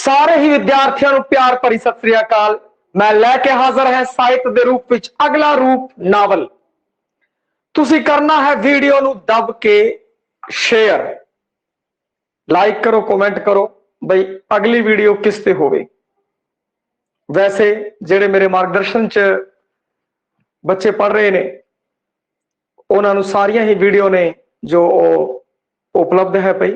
ਸਾਰੇ ਹੀ ਵਿਦਿਆਰਥੀਆਂ ਨੂੰ ਪਿਆਰ ਭਰੀ ਸਤਿ ਸ੍ਰੀ ਅਕਾਲ। मैं लैके हाजिर है ਸਾਹਿਤ ਦੇ ਰੂਪ ਵਿੱਚ ਅਗਲਾ ਰੂਪ ਨਾਵਲ। ਤੁਸੀਂ ਕਰਨਾ ਹੈ ਵੀਡੀਓ ਨੂੰ ਦਬ ਕੇ शेयर, लाइक करो, कमेंट करो बई अगली वीडियो किस ते होवे। वैसे जेड़े मेरे मार्गदर्शन च बच्चे पढ़ रहे ने उन्होंने सारिया ही वीडियो ने जो उपलब्ध है पई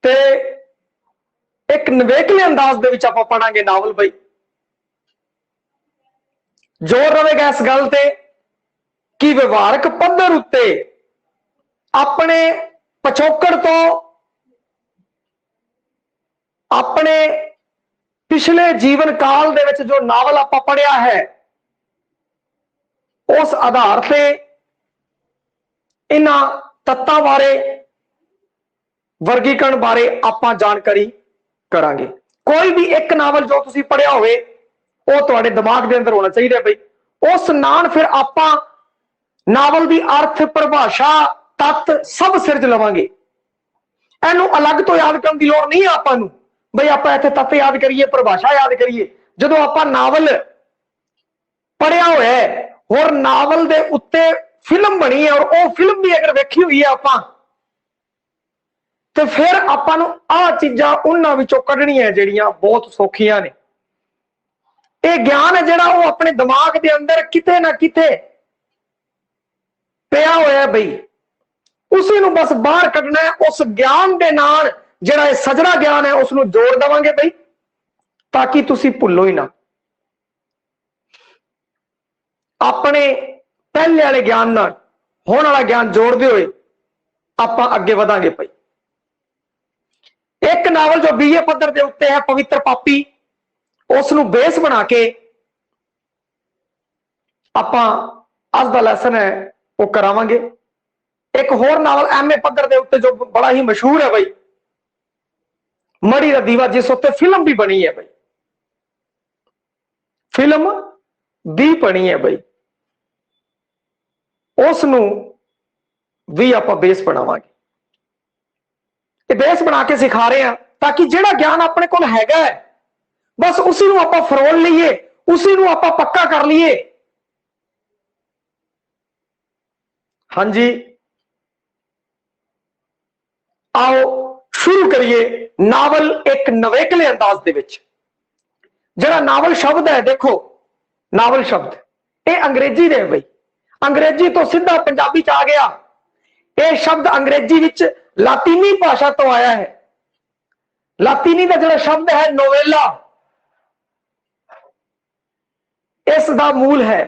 ते एक नवेकले अंदाज दे विच आपां पढ़ांगे नावल। बई जोर रहेगा इस गल ते कि व्यवहारक पद्धर उत्ते अपने पिछोकड़ तो अपने पिछले जीवन काल दे विच जो नावल आपां पढ़िया है उस आधार से इन्हां तत्तां बारे वर्गीकरण बारे आपां जानकारी करांगे। कोई भी एक नावल जो तुसीं पढ़िया होवे वो तुहाडे दिमाग दे अंदर होना चाहिए। बई उस नाल फिर आपां नावल की अर्थ परिभाषा तत्त सब सिरज लवांगे। इनू अलग तो याद करने की लोड़ नहीं है आपां नू। बई आपां इत्थे तत्त याद करिए, परिभाषा याद करिए। जदों आपां नावल पढ़िया होया है और नावल दे उत्ते फिल्म बनी है और वो फिल्म भी अगर वेखी हुई है आपां तो फिर आपां नू आ चीज़ां उन्हां विचों कढणियां जिहड़ियां बहुत सौखियां ने। ये ज्ञान है जिहड़ा वो अपने दिमाग के अंदर किते ना किते पिया होया। बई उसी नू बस बाहर कढना है। उस ज्ञान दे नाल जिहड़ा सजरा ज्ञान है उसनू जोड़ देवांगे बई ताकि तुसी भुल्लो ही ना। अपने पहले वाले ज्ञान नाल होने वाला ज्ञान जोड़ते हुए आपां अगे वधांगे। पई एक नावल जो बीए पद्धर के उत्ते है पवित्र पापी, उसनू बेस बना के आपां अज दा लैसन है वो करावांगे। एक होर नावल एमए पद्धर के उत्ते जो बड़ा ही मशहूर है बई मड़ी दा दीवा, जिस उत्ते फिल्म भी बनी है। बई फिल्म भी बनी है बई उसनू भी आपां बेस बनावांगे। बेस बना के सिखा रहे हैं ताकि जिहड़ा ज्ञान अपने कोल हैगा है बस उसी नू आपां फरोल लईए, उसी नू आपां पक्का कर लीए। हाँ जी, आओ शुरू करिए नावल एक नवेकले अंदाज दे विच। जिहड़ा नावल शब्द है, देखो नावल शब्द ये अंग्रेजी दे बई, अंग्रेजी तो सीधा पंजाबी च आ गया। यह शब्द अंग्रेजी विच लातीनी भाषा तो आया है। लातीनी का जिहड़ा शब्द है नोवेला, इसका मूल है।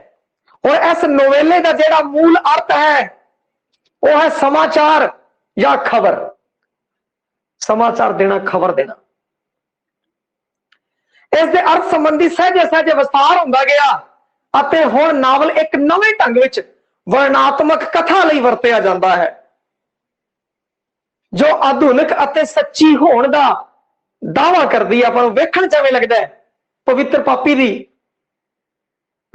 और इस नोवेले का जिहड़ा मूल अर्थ है वह है समाचार या खबर। समाचार देना, खबर देना। इसके अर्थ संबंधी सहजे सहजे विस्तार होंदा गया अते हुण नावल एक नवे ढंग विच वर्णात्मक कथा लई वरतिया जांदा है जो आधुनिक अते सच्ची होण दा दावा करदी है। आपां नूं वेखण च एवें लगदा है पवित्र पापी दी,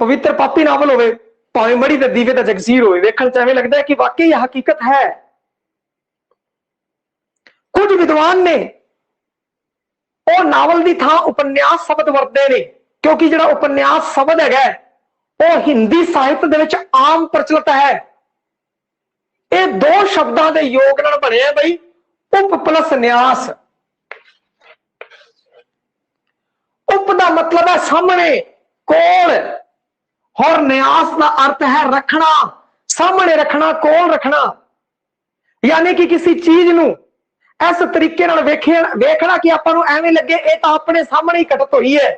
पवित्र पापी नावल होवे भावें मड़ी दे दीवे दा जगसीर होवे, वेखण च एवें लगदा है कि वाकई यह हकीकत है। कुछ विद्वान ने वो नावल की थां उपन्यास शब्द वरतदे ने क्योंकि जिहड़ा उपन्यास शब्द है वो हिंदी साहित्य दे विच आम प्रचलित है। ये दो शब्दों के योग नाल बने बई उप प्लस न्यास। उप दा मतलब है सामने, कोल, और न्यास का अर्थ है रखना, सामने रखना, कोल रखना। यानी कि किसी चीज नू इस तरीके नाल वेखना कि आपां नूं एवें लगे ये तां अपने सामने ही घटित हुई है,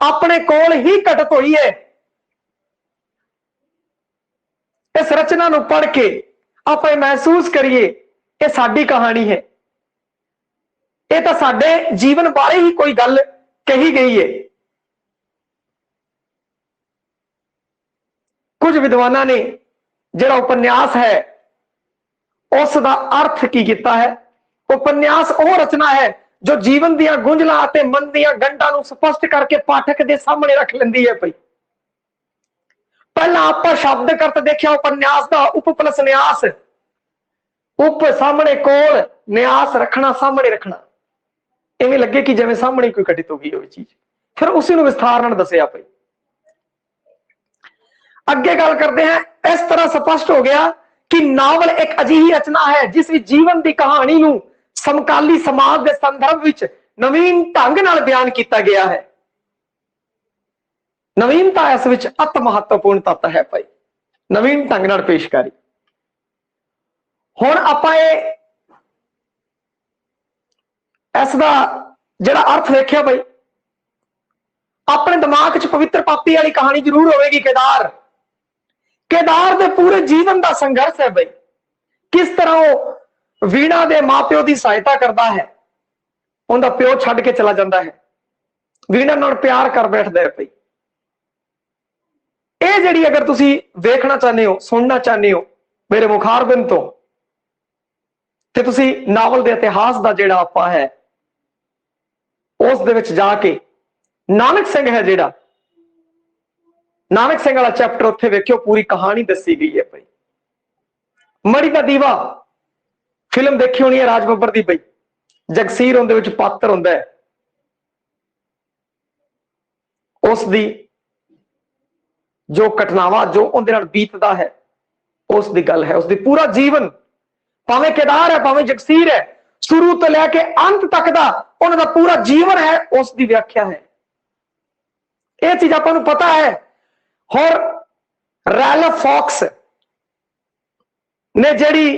अपने कोल ही घटित हुई है। इस रचना नूं पढ़ के आप महसूस करिए ये साडी कहानी है, ये तो साडे जीवन बारे ही कोई गल कही गई है। कुछ विद्वाना ने जिहड़ा उपन्यास है उसका अर्थ की किया है। उपन्यास वह रचना है जो जीवन दियां गुंझलां अते मन दियां गंढां नूं स्पष्ट करके पाठक के सामने रख लैंदी है। पई पहला आपां शब्द करत देखिया उपन्यास का उप प्लस न्यास। उप सामने कोल, न्यास रखना सामने रखना, इवें लगे कि जिवें सामने कोई घटित हो गई हो चीज। फिर उसी नूं विस्तार नाल दसिया पई। अगे गल करते हैं, इस तरह स्पष्ट हो गया कि नावल एक अजिही रचना है जिस विच जीवन की कहानी नूं समकाली समाज के संदर्भ विच नवीन ढंग नाल बयान किया गया है। नवीनता इस विच अति महत्वपूर्ण तत्त है भाई, नवीन ढंग नाल पेशकारी। हुण आपां इसदा जिहड़ा अर्थ वेख्या भाई, अपने दिमाग च पवित्र पापी वाली कहानी जरूर होगी। केदार, केदार दे पूरे जीवन का संघर्ष है भाई, किस तरह वो वीणा दे मां प्यो की सहायता करता है, उनका प्यो छड्ड के चला जाता है, वीणा नाल प्यार कर बैठता है भाई। ये जिहड़ी अगर तुसी वेखना चाहते हो, सुनना चाहते हो मेरे मुखारबिंद तो तुसी नावल के इतिहास का जिहड़ा आपा है उस दे विच जाके नानक सिंह है जिहड़ा, नानक सिंह वाला चैप्टर उत्थे वेखियो, पूरी कहानी दसी गई है भाई। मड़ी दा दीवा फिल्म देखी होनी है राज बब्बर दी भाई, जगसीर उहदे विच पात्र हुंदा है, उस दी जो घटनावां जो उहदे नाल बीतदा है उस दी गल है, उस दी पूरा जीवन, भावें केदार है भावें जगसीर है, शुरू तो लैके अंत तक दा उन्हां दा पूरा जीवन है, उस दी व्याख्या है। यह चीज आपां नूं पता है। और रैल्फ फॉक्स ने जिहड़ी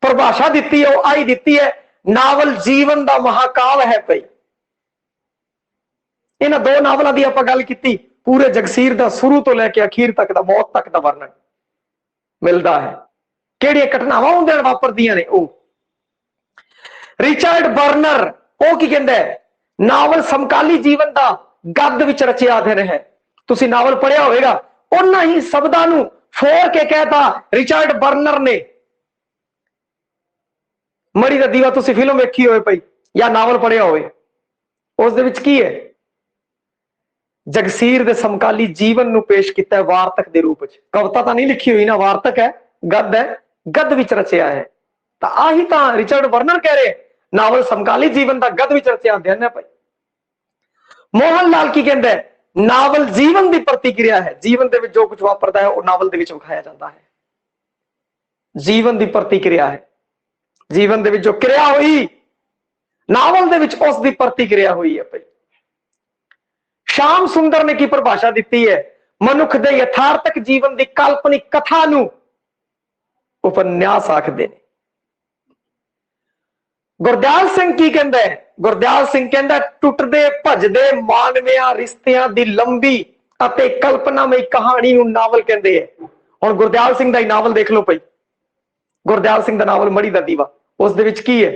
परिभाषा दी है, आई दी है, नावल जीवन का महाकाव्य है भाई। इन्हां दो नावलों की आपां गल कीती, पूरे जगसीर का शुरू तो लैके अखीर तक का, मौत तक का वर्णन मिलता है, किहड़ियां घटनावां उहदे नाल वापरदियां ने। रिचर्ड बर्नर वो की कहंदा है, नावल समकाली जीवन का गद विच रचिया अध्ययन है। तुसी नावल पढ़िया होगा, उन्ना ही शब्दां नूं फोड़ के कहता रिचर्ड बर्नर ने। मड़ी दा दीवा तुसी फिल्म वेखी होवे पई या नावल पढ़िया होवे, उस दे विच की है, जगसीर दे समकाली जीवन नूं पेश किया है वार्तक दे रूप विच। कविता तो नहीं लिखी हुई ना, वार्तक है, गद है, गद विच रचिया है। तो आही तो रिचर्ड बर्नर कह रहे, नावल समकाली जीवन का गद विच रचिया अध्ययन है भाई। मोहन लाल की कहंदा है, नावल जीवन की प्रतिक्रिया है, जीवन दे विच जो कुछ वापरता है वह नावल दे विच विखाया जाता है। जीवन की प्रतिक्रिया है, जीवन दे विच जो क्रिया हुई नावल दे विच उस दी प्रतिक्रिया हुई है भाई। श्याम सुंदर ने की परिभाषा दी है, मनुख दे यथार्थक जीवन की काल्पनिक कथा नूं उपन्यास आखदे ने। गुरदयाल सिंह की कहंदा है, गुरदयाल सिंह कहंदा टुटदे भजदे मानवियां रिश्तियां दी लंबी अते कल्पनामई कहानी नूं नावल कहंदे है। हुण गुरदयाल सिंह दा ही नावल देख लो भाई, गुरदयाल सिंह दा नावल मड़ी दा दीवा, उस दे विच की है,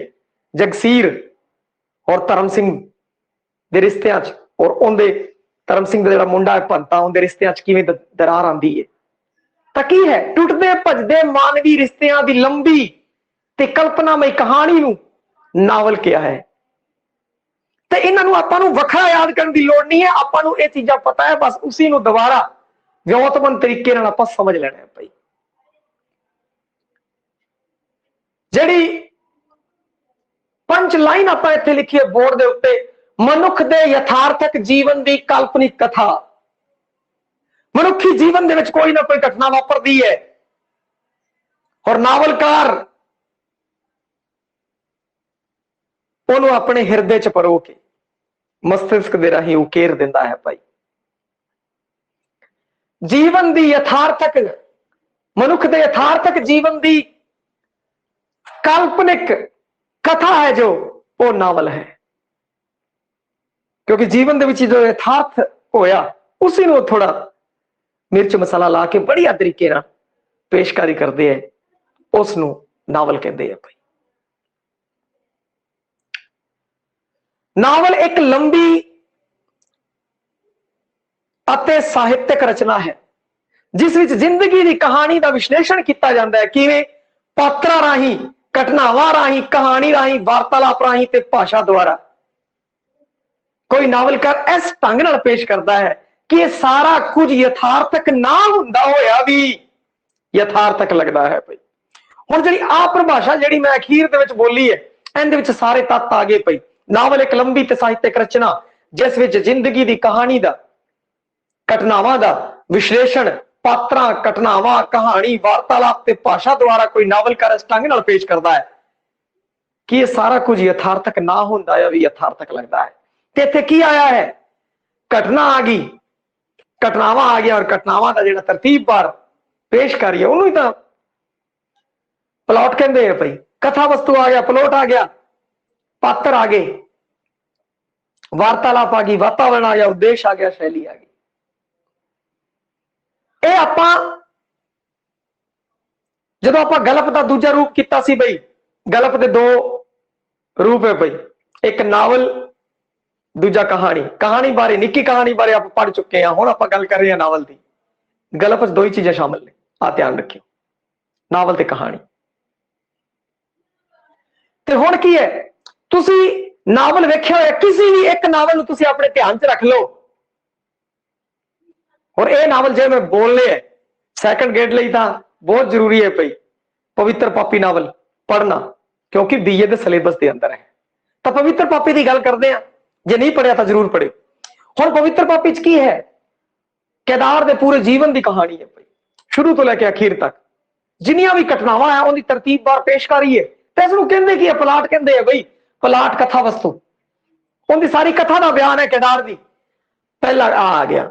जगसीर और धर्म सिंह दे रिश्तियां च, और उनके धर्म सिंह दा जिहड़ा मुंडा है भंता, उनके रिश्तियां च किवें दरार आंदी है। तां की है, टुटदे भजदे मानवी रिश्तियां दी लंबी ते कल्पनामई कहानी नूं नावल क्या है। तो इन्हों आपां नूं वखरा याद करने की लोड़ नहीं है, आपां नूं ये चीज़ां पता है, बस उसी नूं दोबारा व्योतबंद तरीके नाल आपां समझ लेना है भाई। जिहड़ी पंच लाइन आपां इत्थे लिखी है बोर्ड दे उत्ते, मनुख दे यथार्थक जीवन की काल्पनिक कथा। मनुखी जीवन दे विच कोई ना कोई घटना वापरदी है और नावलकार उन्होंने अपने हिरदे च परो के मस्तिष्क दे राही उकेर दिंदा है भाई। जीवन की यथार्थक, मनुख दे यथार्थक जीवन की काल्पनिक कथा है जो वो नावल है, क्योंकि जीवन दे विच जो यथार्थ होया उसी नूं थोड़ा मिर्च मसाला ला के बढ़िया तरीके नाल पेशकारी करते हैं, उस नूं नावल कहते हैं भाई। नावल एक लंबी अते साहित्यक रचना है जिस विच जिंदगी की कहानी का विश्लेषण किया जाता है, किवें पात्रां राही, घटनावां राही, कहानी राही, वार्तालाप राही ते भाषा द्वारा। कोई नावलकार इस ढंग नाल पेश करता है कि यह सारा कुछ यथार्थक ना हुंदा होया भी यथार्थक लगता है भाई। ਹੁਣ ਜਿਹੜੀ ਆ ਪਰਿਭਾਸ਼ਾ ਜਿਹੜੀ ਮੈਂ ਅਖੀਰ ਦੇ ਵਿੱਚ ਬੋਲੀ ਹੈ, ਇਹਦੇ ਵਿੱਚ ਸਾਰੇ ਤੱਤ ਆ ਗਏ ਪਈ। ਨਾਵਲ ਇੱਕ ਲੰਬੀ ਤੇ ਸਾਹਿਤਕ ਰਚਨਾ ਜਿਸ ਵਿੱਚ ਜ਼ਿੰਦਗੀ ਦੀ ਕਹਾਣੀ ਦਾ, ਘਟਨਾਵਾਂ ਦਾ ਵਿਸ਼ਲੇਸ਼ਣ, ਪਾਤਰਾਂ, ਘਟਨਾਵਾਂ, ਕਹਾਣੀ, ਵਾਰਤਾਲਾਪ ਤੇ ਭਾਸ਼ਾ ਦੁਆਰਾ ਕੋਈ ਨਾਵਲਕਾਰ ਇਸ ਢੰਗ ਨਾਲ ਪੇਸ਼ ਕਰਦਾ ਹੈ ਕਿ ਇਹ ਸਾਰਾ ਕੁਝ ਯਥਾਰਥਕ ਨਾ ਹੁੰਦਾ ਹੈ ਵੀ ਯਥਾਰਥਕ ਲੱਗਦਾ ਹੈ। ਤੇ ਇੱਥੇ ਕੀ ਆਇਆ ਹੈ? ਘਟਨਾ ਆ ਗਈ, ਘਟਨਾਵਾਂ ਆ ਗਿਆ, ਔਰ ਘਟਨਾਵਾਂ ਦਾ ਜਿਹੜਾ ਤਰਤੀਬਵਾਰ ਪੇਸ਼ ਕਰੀਏ ਉਹਨੂੰ ਹੀ ਤਾਂ ਪਲਾਟ ਕਹਿੰਦੇ ਆ ਭਾਈ। ਕਥਾ ਵਸਤੂ ਆ ਗਿਆ, ਪਲੋਟ ਆ ਗਿਆ, ਪਾਤਰ ਆ ਗਏ, ਵਾਰਤਾਲਾਪ ਆ ਗਈ, ਵਾਤਾਵਰਣ ਆ ਗਿਆ, ਉਦੇਸ਼ ਆ ਗਿਆ, ਸ਼ੈਲੀ ਆ ਗਈ। ਇਹ ਆਪਾਂ ਜਦੋਂ ਆਪਾਂ ਗਲਪ ਦਾ ਦੂਜਾ ਰੂਪ ਕੀਤਾ ਸੀ ਬਈ, ਗਲਪ ਦੇ ਦੋ ਰੂਪ ਹੈ ਬਈ, ਇੱਕ ਨਾਵਲ, ਦੂਜਾ ਕਹਾਣੀ। ਕਹਾਣੀ ਬਾਰੇ, ਨਿੱਕੀ ਕਹਾਣੀ ਬਾਰੇ ਆਪਾਂ ਪੜ੍ਹ ਚੁੱਕੇ ਹਾਂ, ਹੁਣ ਆਪਾਂ ਗੱਲ ਕਰ ਰਹੇ ਹਾਂ ਨਾਵਲ ਦੀ। ਗਲਪ 'ਚ ਦੋ ਹੀ ਚੀਜ਼ਾਂ ਸ਼ਾਮਲ ਨੇ, ਆ ਧਿਆਨ ਰੱਖਿਓ, ਨਾਵਲ ਤੇ ਕਹਾਣੀ। ਤੇ ਹੁਣ ਕੀ ਹੈ, ਤੁਸੀਂ ਨਾਵਲ ਵੇਖਿਆ ਹੋਇਆ, ਕਿਸੇ ਵੀ ਇੱਕ ਨਾਵਲ ਨੂੰ ਤੁਸੀਂ ਆਪਣੇ ਧਿਆਨ 'ਚ ਰੱਖ ਲਓ। ਔਰ ਇਹ ਨਾਵਲ ਜੇ ਮੈਂ ਬੋਲਨੇ ਹੈ ਸੈਕੰਡ ਗ੍ਰੇਡ ਲਈ ਤਾਂ ਬਹੁਤ ਜ਼ਰੂਰੀ ਹੈ ਭਾਈ, ਪਵਿੱਤਰ ਪਾਪੀ ਨਾਵਲ ਪੜ੍ਹਨਾ, ਕਿਉਂਕਿ ਬੀਏ ਦੇ ਸਿਲੇਬਸ ਦੇ ਅੰਦਰ ਹੈ। ਤਾਂ ਪਵਿੱਤਰ ਪਾਪੀ ਦੀ ਗੱਲ ਕਰਦੇ ਆ, ਜੇ ਨਹੀਂ ਪੜਿਆ ਤਾਂ ਜ਼ਰੂਰ ਪੜਿਓ। ਹੁਣ ਪਵਿੱਤਰ ਪਾਪੀ 'ਚ ਕੀ ਹੈ? ਕੇਦਾਰ ਦੇ ਪੂਰੇ ਜੀਵਨ ਦੀ ਕਹਾਣੀ ਹੈ ਭਾਈ, ਸ਼ੁਰੂ ਤੋਂ ਲੈ ਕੇ ਅਖੀਰ ਤੱਕ ਜਿੰਨੀਆਂ ਵੀ ਘਟਨਾਵਾਂ ਆ ਉਹਦੀ ਤਰਤੀਬਵਾਰ ਪੇਸ਼ਕਾਰੀ ਹੈ। ਤੇ ਇਸ ਨੂੰ ਕਹਿੰਦੇ ਕੀ ਹੈ? ਪਲਾਟ ਕਹਿੰਦੇ ਆ ਬਈ। ਪਲਾਟ ਕਥਾ ਵਸਤੂ, ਉਹਦੀ ਸਾਰੀ ਕਥਾ ਦਾ ਬਿਆਨ ਹੈ ਕੇਦਾਰ ਦੀ। ਪਹਿਲਾ ਆ ਗਿਆ,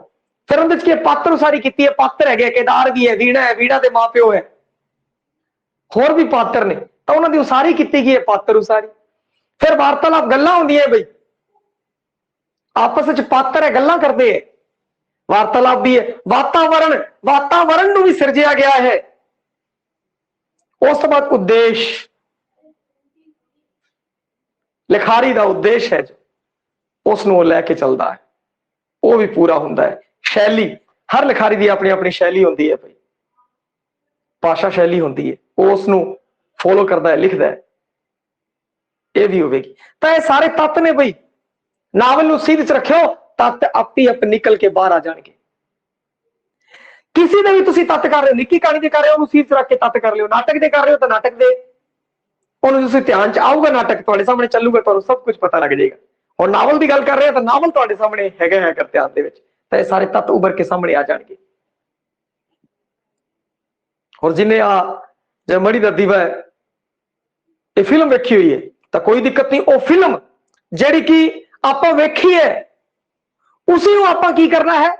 ਫਿਰ ਉਹਦੇ 'ਚ ਕੀ ਪਾਤਰ ਉਸਾਰੀ ਕੀਤੀ ਹੈ, ਪਾਤਰ ਹੈਗੇ, ਕੇਦਾਰ ਵੀ ਹੈ, ਵੀਣਾ ਹੈ, ਵੀਣਾ ਦੇ ਮਾਪਿਓ ਹੈ, ਹੋਰ ਵੀ ਪਾਤਰ ਨੇ, ਤਾਂ ਉਹਨਾਂ ਦੀ ਉਸਾਰੀ ਕੀਤੀ ਗਈ ਹੈ, ਪਾਤਰ ਉਸਾਰੀ। ਫਿਰ ਵਾਰਤਾਲਾਪ, ਗੱਲਾਂ ਹੁੰਦੀਆਂ ਬਈ, ਆਪਸ ਵਿੱਚ ਪਾਤਰ ਹੈ, ਗੱਲਾਂ ਕਰਦੇ ਹੈ, ਵਾਰਤਾਲਾਪ ਵੀ ਹੈ। ਵਾਤਾਵਰਣ, ਵਾਤਾਵਰਣ ਨੂੰ ਵੀ ਸਿਰਜਿਆ ਗਿਆ ਹੈ। ਉਸ ਤੋਂ ਬਾਅਦ ਉਦੇਸ਼, ਲਿਖਾਰੀ ਦਾ ਉਦੇਸ਼ ਹੈ ਜੋ ਉਸ ਨੂੰ ਲੈ ਕੇ ਚੱਲਦਾ ਹੈ, ਉਹ ਵੀ ਪੂਰਾ ਹੁੰਦਾ ਹੈ। ਸ਼ੈਲੀ, ਹਰ ਲਿਖਾਰੀ ਦੀ ਆਪਣੀ ਆਪਣੀ ਸ਼ੈਲੀ ਹੁੰਦੀ ਹੈ ਭਾਈ, ਭਾਸ਼ਾ ਸ਼ੈਲੀ ਹੁੰਦੀ ਹੈ, ਉਹ ਉਸ ਨੂੰ ਫੋਲੋ ਕਰਦਾ ਹੈ, ਲਿਖਦਾ ਹੈ, ਇਹ ਵੀ ਹੋਵੇਗੀ। ਤਾਂ ਇਹ ਸਾਰੇ ਤੱਤ ਨੇ ਭਾਈ, ਨਾਵਲ ਨੂੰ ਸੀਧ 'ਚ ਰੱਖਿਓ, ਤੱਤ ਆਪੀ ਆਪ ਨਿਕਲ ਕੇ ਬਾਹਰ ਆ ਜਾਣਗੇ। ਕਿਸੇ ਦੇ ਵੀ ਤੁਸੀਂ ਤੱਤ ਕਰ ਰਹੇ ਹੋ, ਨਿੱਕੀ ਕਹਾਣੀ ਦੇ ਕਰ ਰਹੇ ਹੋ, ਉਹਨੂੰ ਸੀਧ 'ਚ ਰੱਖ ਕੇ ਤੱਤ ਕਰ ਲਿਓ। ਨਾਟਕ ਦੇ ਕਰ ਰਹੇ ਹੋ ਤਾਂ ਨਾਟਕ ਦੇ ਉਹਨੂੰ ਤੁਸੀਂ ਧਿਆਨ 'ਚ ਆਊਗਾ, ਨਾਟਕ ਤੁਹਾਡੇ ਸਾਹਮਣੇ ਚੱਲੂਗਾ, ਤੁਹਾਨੂੰ ਸਭ ਕੁਝ ਪਤਾ ਲੱਗ ਜਾਏਗਾ। ਹੁਣ ਨਾਵਲ ਦੀ ਗੱਲ ਕਰ ਰਹੇ ਆ ਤਾਂ ਨਾਵਲ ਤੁਹਾਡੇ ਸਾਹਮਣੇ ਹੈਗਾ ਧਿਆਨ ਦੇ ਵਿੱਚ, ਤਾਂ ਇਹ ਸਾਰੇ ਤੱਤ ਉੱਭਰ ਕੇ ਸਾਹਮਣੇ ਆ ਜਾਣਗੇ। ਹੋਰ ਜਿੰਨੇ ਆ ਜੇ ਮੜੀ ਦਾ ਦੀਵਾ ਹੈ, ਇਹ ਫਿਲਮ ਵੇਖੀ ਹੋਈ ਹੈ ਤਾਂ ਕੋਈ ਦਿੱਕਤ ਨਹੀਂ। ਉਹ ਫਿਲਮ ਜਿਹੜੀ ਕਿ ਆਪਾਂ ਵੇਖੀ ਹੈ, ਉਸੇ ਨੂੰ ਆਪਾਂ ਕੀ ਕਰਨਾ ਹੈ,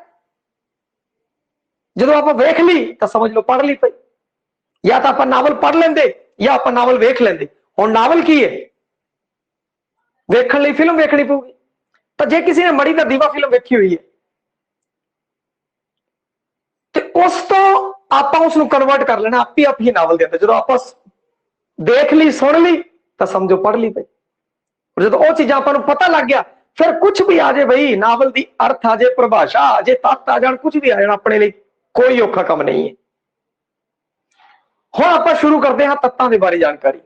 ਜਦੋਂ ਆਪਾਂ ਵੇਖ ਲਈ ਤਾਂ ਸਮਝ ਲਓ ਪੜ੍ਹ ਲਈ ਪਈ। ਜਾਂ ਤਾਂ ਆਪਾਂ ਨਾਵਲ ਪੜ੍ਹ ਲੈਂਦੇ ਜਾਂ ਆਪਾਂ ਨਾਵਲ ਵੇਖ ਲੈਂਦੇ। ਹੁਣ ਨਾਵਲ ਕੀ ਹੈ, ਵੇਖਣ ਲਈ ਫਿਲਮ ਵੇਖਣੀ ਪਊਗੀ। ਤਾਂ ਜੇ ਕਿਸੇ ਨੇ ਮੜੀ ਦਾ ਦੀਵਾ ਫਿਲਮ ਵੇਖੀ ਹੋਈ ਹੈ ਤੇ ਉਸ ਤੋਂ ਆਪਾਂ ਉਸ ਨੂੰ ਕਨਵਰਟ ਕਰ ਲੈਣਾ ਆਪੀ ਆਪ ਹੀ ਨਾਵਲ ਦੇ ਅੰਦਰ। ਜਦੋਂ ਆਪਾਂ ਦੇਖ ਲਈ, ਸੁਣ ਲਈ ਤਾਂ ਸਮਝੋ ਪੜ੍ਹ ਲਈ ਪਈ। ਜਦੋਂ ਉਹ ਚੀਜ਼ਾਂ ਆਪਾਂ ਨੂੰ ਪਤਾ ਲੱਗ ਗਿਆ, ਫਿਰ ਕੁਝ ਵੀ ਆ ਜਾਏ ਬਈ, ਨਾਵਲ ਦੀ ਅਰਥ ਆ ਜਾਏ, ਪਰਿਭਾਸ਼ਾ ਆ ਜਾਏ, ਤੱਤ ਆ ਜਾਣ, ਕੁਝ ਵੀ ਆ ਜਾਣ, ਆਪਣੇ ਲਈ ਕੋਈ ਔਖਾ ਕੰਮ ਨਹੀਂ ਹੈ। ਹੁਣ ਆਪਾਂ ਸ਼ੁਰੂ ਕਰਦੇ ਹਾਂ ਤੱਤਾਂ ਦੇ ਬਾਰੇ ਜਾਣਕਾਰੀ।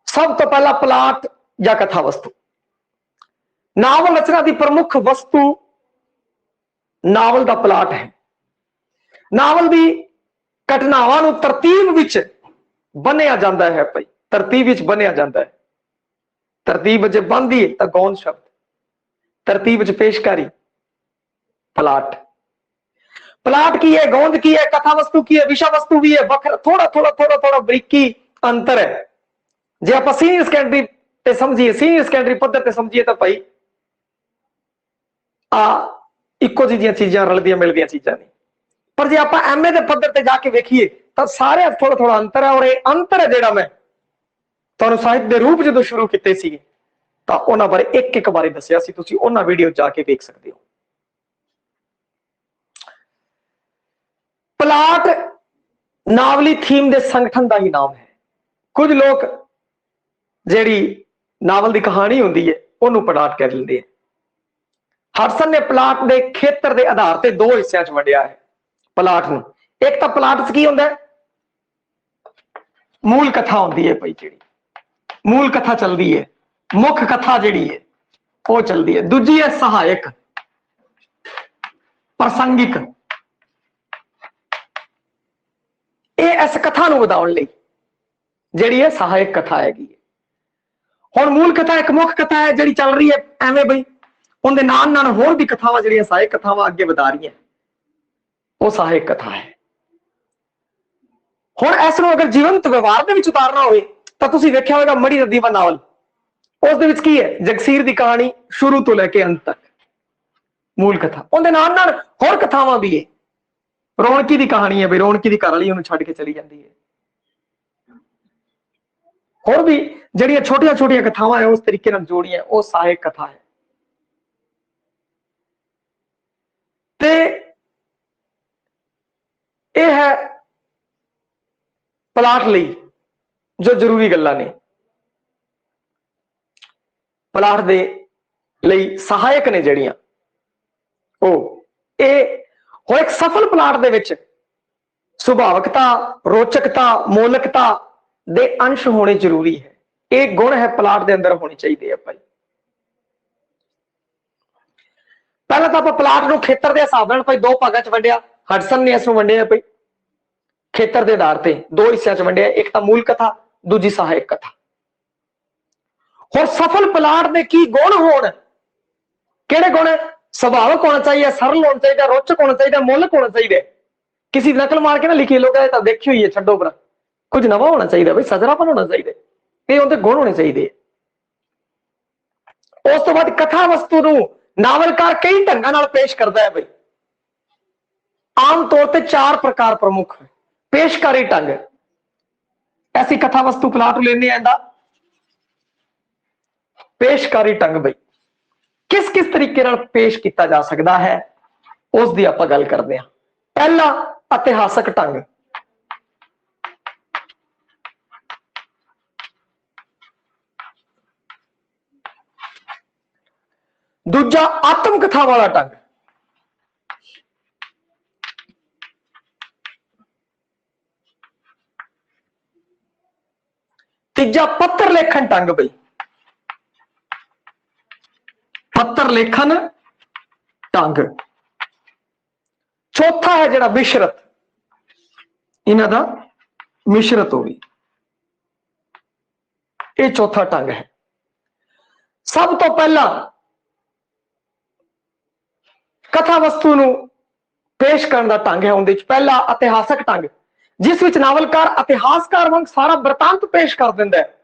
ਸਭ ਤੋਂ ਪਹਿਲਾਂ ਪਲਾਟ ਜਾਂ ਕਥਾ ਵਸਤੂ। ਨਾਵਲ ਰਚਨਾ ਦੀ ਪ੍ਰਮੁੱਖ ਵਸਤੂ ਨਾਵਲ ਦਾ ਪਲਾਟ ਹੈ। ਨਾਵਲ ਦੀ ਘਟਨਾਵਾਂ ਨੂੰ ਤਰਤੀਬ ਵਿੱਚ ਬੰਨਿਆ ਜਾਂਦਾ ਹੈ ਭਾਈ, ਤਰਤੀਬ ਵਿੱਚ ਬੰਨਿਆ ਜਾਂਦਾ ਹੈ। ਤਰਤੀਬ ਜੇ ਬਣਦੀ ਹੈ ਤਾਂ ਗੌਣ ਸ਼ਬਦ, ਤਰਤੀਬ ਵਿੱਚ ਪੇਸ਼ਕਾਰੀ, ਪਲਾਟ। ਪਲਾਟ ਕੀ ਹੈ, ਗੌਂਦ ਕੀ ਹੈ, ਕਥਾ ਵਸਤੂ ਕੀ ਹੈ, ਵਿਸ਼ਾ ਵਸਤੂ ਵੀ ਹੈ, ਵੱਖਰਾ ਥੋੜਾ ਬਰੀਕੀ ਅੰਤਰ ਹੈ। ਜੇ ਆਪਾਂ ਸੀਨੀਅਰ ਸੈਕੰਡਰੀ ਤੇ ਸਮਝੀਏ, ਸੀਨੀਅਰ ਸੈਕੰਡਰੀ ਪੱਧਰ ਤੇ ਸਮਝੀਏ ਤਾਂ ਭਾਈ ਆ ਇੱਕੋ ਜਿਹੀਆਂ ਚੀਜ਼ਾਂ, ਰਲਦੀਆਂ ਮਿਲਦੀਆਂ ਚੀਜ਼ਾਂ ਨੇ। ਪਰ ਜੇ ਆਪਾਂ ਐਮਏ ਦੇ ਪੱਧਰ ਤੇ ਜਾ ਕੇ ਵੇਖੀਏ ਤਾਂ ਸਾਰੇ ਥੋੜਾ ਅੰਤਰ ਹੈ। ਔਰ ਇਹ ਅੰਤਰ ਹੈ ਜਿਹੜਾ ਮੈਂ ਤੁਹਾਨੂੰ ਸਾਹਿਤ ਦੇ ਰੂਪ ਜਦੋਂ ਸ਼ੁਰੂ ਕੀਤੇ ਸੀ ਤਾਂ ਉਹਨਾਂ ਬਾਰੇ ਇੱਕ ਇੱਕ ਬਾਰੇ ਦੱਸਿਆ ਸੀ, ਤੁਸੀਂ ਉਹਨਾਂ ਵੀਡੀਓ ਜਾ ਕੇ ਵੇਖ ਸਕਦੇ ਹੋ। ਪਲਾਟ ਨਾਵਲੀ ਥੀਮ ਦੇ ਸੰਗਠਨ ਦਾ ਹੀ ਨਾਮ ਹੈ। ਕੁਝ ਲੋਕ ਜਿਹੜੀ ਨਾਵਲ ਦੀ ਕਹਾਣੀ ਹੁੰਦੀ ਹੈ ਉਹਨੂੰ ਪਲਾਟ ਕਹਿ ਦਿੰਦੇ ਆ। ਹਡਸਨ ਨੇ ਪਲਾਟ ਦੇ ਖੇਤਰ ਦੇ ਆਧਾਰ ਤੇ ਦੋ ਹਿੱਸਿਆਂ 'ਚ ਵੰਡਿਆ ਹੈ ਪਲਾਟ ਨੂੰ। ਇੱਕ ਤਾਂ ਪਲਾਟ 'ਚ ਕੀ ਹੁੰਦਾ ਹੈ, ਮੂਲ ਕਥਾ ਹੁੰਦੀ ਹੈ ਭਾਈ, ਜਿਹੜੀ ਮੂਲ ਕਥਾ ਚੱਲਦੀ ਹੈ, ਮੁੱਖ ਕਥਾ ਜਿਹੜੀ ਹੈ ਉਹ ਚੱਲਦੀ ਹੈ। ਦੂਜੀ ਹੈ ਸਹਾਇਕ, ਪ੍ਰਸੰਗਿਕ। ਇਹ ਇਸ ਕਥਾ ਨੂੰ ਵਧਾਉਣ ਲਈ ਜਿਹੜੀ ਇਹ ਸਹਾਇਕ ਕਥਾ ਹੈਗੀ ਹੈ। ਹੁਣ ਮੂਲ ਕਥਾ ਇੱਕ ਮੁੱਖ ਕਥਾ ਹੈ ਜਿਹੜੀ ਚੱਲ ਰਹੀ ਹੈ ਐਵੇਂ ਬਈ, ਉਹਦੇ ਨਾਲ ਨਾਲ ਹੋਰ ਵੀ ਕਥਾਵਾਂ ਜਿਹੜੀਆਂ ਸਹਾਇਕ ਕਥਾਵਾਂ ਅੱਗੇ ਵਧਾ ਰਹੀਆਂ, ਉਹ ਸਹਾਇਕ ਕਥਾ ਹੈ। ਹੁਣ ਇਸ ਨੂੰ ਅਗਰ ਜੀਵੰਤ ਵਿਵਹਾਰ ਦੇ ਵਿੱਚ ਉਤਾਰਨਾ ਹੋਵੇ ਤਾਂ ਤੁਸੀਂ ਵੇਖਿਆ ਹੋਵੇਗਾ ਮੜੀ ਦਾ ਦੀਵਾ ਨਾਵਲ, ਉਸ ਦੇ ਵਿੱਚ ਕੀ ਹੈ, ਜਗਸੀਰ ਦੀ ਕਹਾਣੀ ਸ਼ੁਰੂ ਤੋਂ ਲੈ ਕੇ ਅੰਤ ਤੱਕ ਮੂਲ ਕਥਾ। ਉਹਦੇ ਨਾਲ ਨਾਲ ਹੋਰ ਕਥਾਵਾਂ ਵੀ ਹੈ। ਰੌਣਕੀ ਦੀ ਕਹਾਣੀ ਹੈ ਬਈ, ਰੌਣਕੀ ਦੀ ਘਰ ਵਾਲੀ ਉਹਨੂੰ ਛੱਡ ਕੇ ਚਲੀ ਜਾਂਦੀ ਹੈ। ਹੋਰ ਵੀ ਜਿਹੜੀਆਂ ਛੋਟੀਆਂ ਛੋਟੀਆਂ ਕਥਾਵਾਂ ਹੈ ਉਸ ਤਰੀਕੇ ਨਾਲ ਜੋੜੀਆਂ, ਉਹ ਸਹਾਇਕ ਕਥਾ ਹੈ। ਤੇ ਇਹ ਹੈ ਪਲਾਟ ਲਈ ਜੋ ਜ਼ਰੂਰੀ ਗੱਲਾਂ ਨੇ, ਪਲਾਟ ਦੇ ਲਈ ਸਹਾਇਕ ਨੇ ਜਿਹੜੀਆਂ, ਉਹ ਇਹ ਹੋ ਇੱਕ ਸਫਲ ਪਲਾਟ ਦੇ ਵਿੱਚ ਸੁਭਾਵਿਕਤਾ, ਰੋਚਕਤਾ, ਮੌਲਿਕਤਾ ਦੇ ਅੰਸ਼ ਹੋਣੇ ਜ਼ਰੂਰੀ ਹੈ। ਇਹ ਗੁਣ ਹੈ ਪਲਾਟ ਦੇ ਅੰਦਰ ਹੋਣੇ ਚਾਹੀਦੇ ਆ ਭਾਈ। ਪਹਿਲਾਂ ਤਾਂ ਆਪਾਂ ਪਲਾਟ ਨੂੰ ਖੇਤਰ ਦੇ ਹਿਸਾਬ ਨਾਲ ਭਾਈ ਦੋ ਭਾਗਾਂ ਚ ਵੰਡਿਆ, ਹਡਸਨ ਨੇ ਇਸ ਨੂੰ ਵੰਡਿਆ ਭਾਈ ਖੇਤਰ ਦੇ ਆਧਾਰ ਤੇ ਦੋ ਹਿੱਸਿਆਂ ਚ ਵੰਡਿਆ, ਇੱਕ ਤਾਂ ਮੂਲ ਕਥਾ, ਦੂਜੀ ਸਹਾਇਕ ਕਥਾ। ਹੋਰ ਸਫਲ ਪਲਾਟ ਦੇ ਕੀ ਗੁਣ ਹੋਣ, ਕਿਹੜੇ ਗੁਣ, ਸੁਭਾਵਿਕ ਹੋਣਾ ਚਾਹੀਦਾ, ਸਰਲ ਹੋਣਾ ਚਾਹੀਦਾ, ਰੋਚਕ ਹੋਣਾ ਚਾਹੀਦਾ, ਮੌਲਿਕ ਹੋਣਾ ਚਾਹੀਦਾ। ਕਿਸੇ ਨਕਲ ਮਾਰ ਕੇ ਨਾ ਲਿਖੀ ਲੋਕ ਤਾਂ ਦੇਖੀ ਹੋਈ ਹੈ, ਛੱਡੋ ਪਰ ਕੁਝ ਨਵਾਂ ਹੋਣਾ ਚਾਹੀਦਾ ਬਈ, ਸਜਰਾਪਨ ਹੋਣਾ ਚਾਹੀਦਾ, ਇਹ ਉਹਦੇ ਗੁਣ ਹੋਣੇ ਚਾਹੀਦੇ। ਉਸ ਤੋਂ ਬਾਅਦ ਕਥਾ ਵਸਤੂ ਨੂੰ ਨਾਵਲਕਾਰ ਕਈ ਢੰਗਾਂ ਨਾਲ ਪੇਸ਼ ਕਰਦਾ ਹੈ ਬਈ। ਆਮ ਤੌਰ ਤੇ ਚਾਰ ਪ੍ਰਕਾਰ ਪ੍ਰਮੁੱਖ ਪੇਸ਼ਕਾਰੀ ਢੰਗ ਐਸੀ ਕਥਾ ਵਸਤੂ ਪਲਾਟ ਨੂੰ ਲੈਣੇ ਆਂਦਾ। ਪੇਸ਼ਕਾਰੀ ਢੰਗ ਬਈ ਕਿਸ ਕਿਸ ਤਰੀਕੇ ਨਾਲ ਪੇਸ਼ ਕੀਤਾ ਜਾ ਸਕਦਾ ਹੈ, ਉਸ ਦੀ ਆਪਾਂ ਗੱਲ ਕਰਦੇ ਹਾਂ। ਪਹਿਲਾ ਇਤਿਹਾਸਕ ਢੰਗ, ਦੂਜਾ ਆਤਮ ਕਥਾ ਵਾਲਾ ਢੰਗ, ਤੀਜਾ ਪੱਤਰ ਲੇਖਣ ਢੰਗ ਬਈ, ਪੱਤਰ ਲੇਖਣ ਢੰਗ। ਚੌਥਾ ਹੈ ਜਿਹੜਾ ਮਿਸ਼ਰਤ, ਇਹਨਾਂ ਦਾ ਮਿਸ਼ਰਤ ਹੋਗੀ, ਇਹ ਚੌਥਾ ਢੰਗ ਹੈ। ਸਭ ਤੋਂ ਪਹਿਲਾਂ ਕਥਾ ਵਸਤੂ ਨੂੰ ਪੇਸ਼ ਕਰਨ ਦਾ ਢੰਗ ਹੈ ਉਹਦੇ ਵਿੱਚ ਪਹਿਲਾ ਇਤਿਹਾਸਕ ਢੰਗ, ਜਿਸ ਵਿੱਚ ਨਾਵਲਕਾਰ ਇਤਿਹਾਸਕਾਰ ਵਾਂਗ ਸਾਰਾ ਬਿਰਤਾਂਤ ਪੇਸ਼ ਕਰ ਦਿੰਦਾ ਹੈ।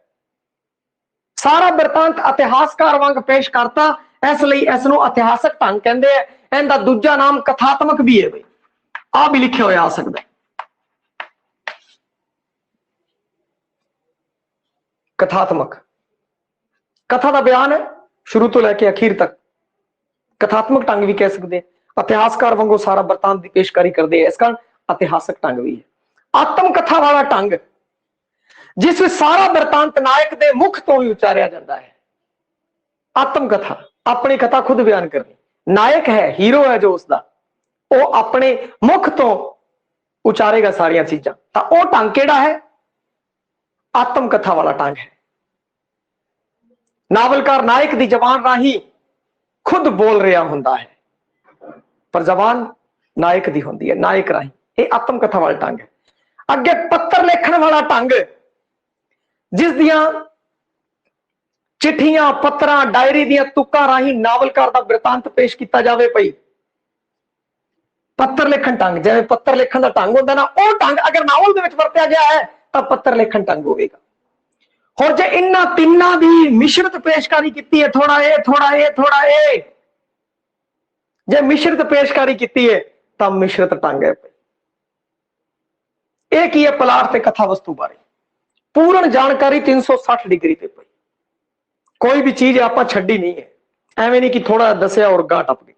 ਸਾਰਾ ਬਿਰਤਾਂਤ ਇਤਿਹਾਸਕਾਰ ਵਾਂਗ ਪੇਸ਼ ਕਰਤਾ, ਇਸ ਲਈ ਇਸ ਨੂੰ ਇਤਿਹਾਸਕ ਢੰਗ ਕਹਿੰਦੇ ਆ। ਇਹਦਾ ਦੂਜਾ ਨਾਮ ਕਥਾਤਮਕ ਵੀ ਹੈ ਬਈ, ਆ ਵੀ ਲਿਖਿਆ ਹੋਇਆ ਆ ਸਕਦਾ। ਕਥਾਤਮਕ, ਕਥਾ ਦਾ ਬਿਆਨ ਹੈ ਸ਼ੁਰੂ ਤੋਂ ਲੈ ਕੇ ਅਖੀਰ ਤੱਕ, ਕਥਾਤਮਕ ਢੰਗ ਵੀ ਕਹਿ ਸਕਦੇ। ਇਤਿਹਾਸਕਾਰ ਵਾਂਗੂ ਸਾਰਾ ਬਿਰਤਾਂਤ ਦੀ ਪੇਸ਼ਕਾਰੀ ਕਰਦੇ ਆ, ਇਸ ਕਾਰਨ ਇਤਿਹਾਸਕ ਢੰਗ ਵੀ ਹੈ। ਆਤਮ ਕਥਾ ਵਾਲਾ ਢੰਗ, ਜਿਸ ਵਿੱਚ ਸਾਰਾ ਬਿਰਤਾਂਤ ਨਾਇਕ ਦੇ ਮੁਖ ਤੋਂ ਹੀ ਉਚਾਰਿਆ ਜਾਂਦਾ ਹੈ। ਆਤਮ ਕਥਾ, ਆਪਣੀ ਕਥਾ ਖੁਦ ਬਿਆਨ ਕਰਨੀ, ਨਾਇਕ ਹੈ, ਹੀਰੋ ਹੈ ਜੋ ਉਸਦਾ, ਉਹ ਆਪਣੇ ਮੁਖ ਤੋਂ ਉਚਾਰੇਗਾ ਸਾਰੀਆਂ ਚੀਜ਼ਾਂ। ਤਾਂ ਉਹ ਢੰਗ ਕਿਹੜਾ ਹੈ, ਆਤਮ ਕਥਾ ਵਾਲਾ ਢੰਗ ਹੈ। ਨਾਵਲਕਾਰ ਨਾਇਕ ਦੀ ਜ਼ਬਾਨ ਰਾਹੀਂ ਖੁਦ ਬੋਲ ਰਿਹਾ ਹੁੰਦਾ ਹੈ, ਪਰ ਜ਼ਬਾਨ ਨਾਇਕ ਦੀ ਹੁੰਦੀ ਹੈ, ਨਾਇਕ ਰਾਹੀਂ। ਇਹ ਆਤਮ ਕਥਾ ਵਾਲਾ ਢੰਗ ਹੈ। ਅੱਗੇ ਪੱਤਰ ਲਿਖਣ ਵਾਲਾ ਢੰਗ, ਜਿਸ ਦੀਆਂ ਚਿੱਠੀਆਂ, ਪੱਤਰਾਂ, ਡਾਇਰੀ ਦੀਆਂ ਤੁਕਾਂ ਰਾਹੀਂ ਨਾਵਲਕਾਰ ਦਾ ਬਿਰਤਾਂਤ ਪੇਸ਼ ਕੀਤਾ ਜਾਵੇ ਪਈ। ਪੱਤਰ ਲਿਖਣ ਢੰਗ, ਜਿਵੇਂ ਪੱਤਰ ਲਿਖਣ ਦਾ ਢੰਗ ਹੁੰਦਾ ਨਾ, ਉਹ ਢੰਗ ਅਗਰ ਨਾਵਲ ਦੇ ਵਿੱਚ ਵਰਤਿਆ ਗਿਆ ਹੈ ਤਾਂ ਪੱਤਰ ਲਿਖਣ ਢੰਗ ਹੋਵੇਗਾ। ਹੋਰ ਜੇ ਇਹਨਾਂ ਤਿੰਨਾਂ ਦੀ ਮਿਸ਼ਰਤ ਪੇਸ਼ਕਾਰੀ ਕੀਤੀ ਹੈ, ਥੋੜਾ ਇਹ, ਥੋੜਾ ਇਹ, ਥੋੜਾ ਇਹ, ਜੇ ਮਿਸ਼ਰਤ ਪੇਸ਼ਕਾਰੀ ਕੀਤੀ ਹੈ ਤਾਂ ਮਿਸ਼ਰਤ ਢੰਗ ਹੈ। ਇਹ ਕੀ ਹੈ ਪਲਾਟ ਤੇ ਕਥਾ ਵਸਤੂ ਬਾਰੇ ਪੂਰਨ ਜਾਣਕਾਰੀ 360 ਡਿਗਰੀ ਤੇ ਪਈ। ਕੋਈ ਵੀ ਚੀਜ਼ ਆਪਾਂ ਛੱਡੀ ਨਹੀਂ ਹੈ, ਐਵੇਂ ਨਹੀਂ ਕਿ ਥੋੜਾ ਦੱਸਿਆ ਔਰ ਗਾਂ ਟੱਪ ਗਈ।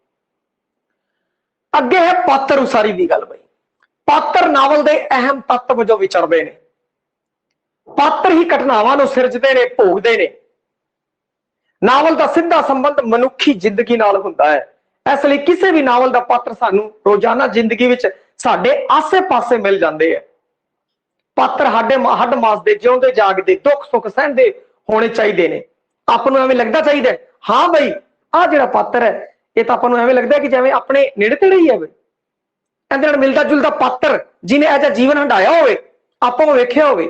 ਅੱਗੇ ਹੈ ਪਾਤਰ ਉਸਾਰੀ ਦੀ ਗੱਲ ਬਈ। ਪਾਤਰ ਨਾਵਲ ਦੇ ਅਹਿਮ ਤੱਤ ਵਜੋਂ ਵਿਚਰਦੇ ਨੇ। ਪਾਤਰ ਹੀ ਘਟਨਾਵਾਂ ਨੂੰ ਸਿਰਜਦੇ ਨੇ, ਭੋਗਦੇ ਨੇ। ਨਾਵਲ ਦਾ ਸਿੱਧਾ ਸੰਬੰਧ ਮਨੁੱਖੀ ਜ਼ਿੰਦਗੀ ਨਾਲ ਹੁੰਦਾ ਹੈ, ਇਸ ਲਈ ਕਿਸੇ ਵੀ ਨਾਵਲ ਦਾ ਪਾਤਰ ਸਾਨੂੰ ਰੋਜ਼ਾਨਾ ਜ਼ਿੰਦਗੀ ਵਿੱਚ ਸਾਡੇ ਆਸੇ-ਪਾਸੇ ਮਿਲ ਜਾਂਦੇ ਆ। ਪਾਤਰ ਸਾਡੇ ਹੱਡ ਮਾਸ ਦੇ, ਜਿਉਂਦੇ ਜਾਗਦੇ, ਦੁੱਖ ਸੁੱਖ ਸਹਿੰਦੇ ਹੋਣੇ ਚਾਹੀਦੇ ਨੇ। ਆਪਾਂ ਨੂੰ ਐਵੇਂ ਲੱਗਦਾ ਚਾਹੀਦਾ ਹਾਂ ਬਈ ਆਹ ਜਿਹੜਾ ਪਾਤਰ ਹੈ ਇਹ ਤਾਂ ਆਪਾਂ ਨੂੰ ਐਵੇਂ ਲੱਗਦਾ ਕਿ ਜਿਵੇਂ ਆਪਣੇ ਨੇੜੇ ਤੇੜੇ ਹੀ ਹੈ ਬਈ, ਇਹਦੇ ਨਾਲ ਮਿਲਦਾ ਜੁਲਦਾ ਪਾਤਰ ਜਿਹਨੇ ਇਹ ਜਿਹਾ ਜੀਵਨ ਹੰਢਾਇਆ ਹੋਵੇ ਆਪਾਂ ਨੂੰ ਵੇਖਿਆ ਹੋਵੇ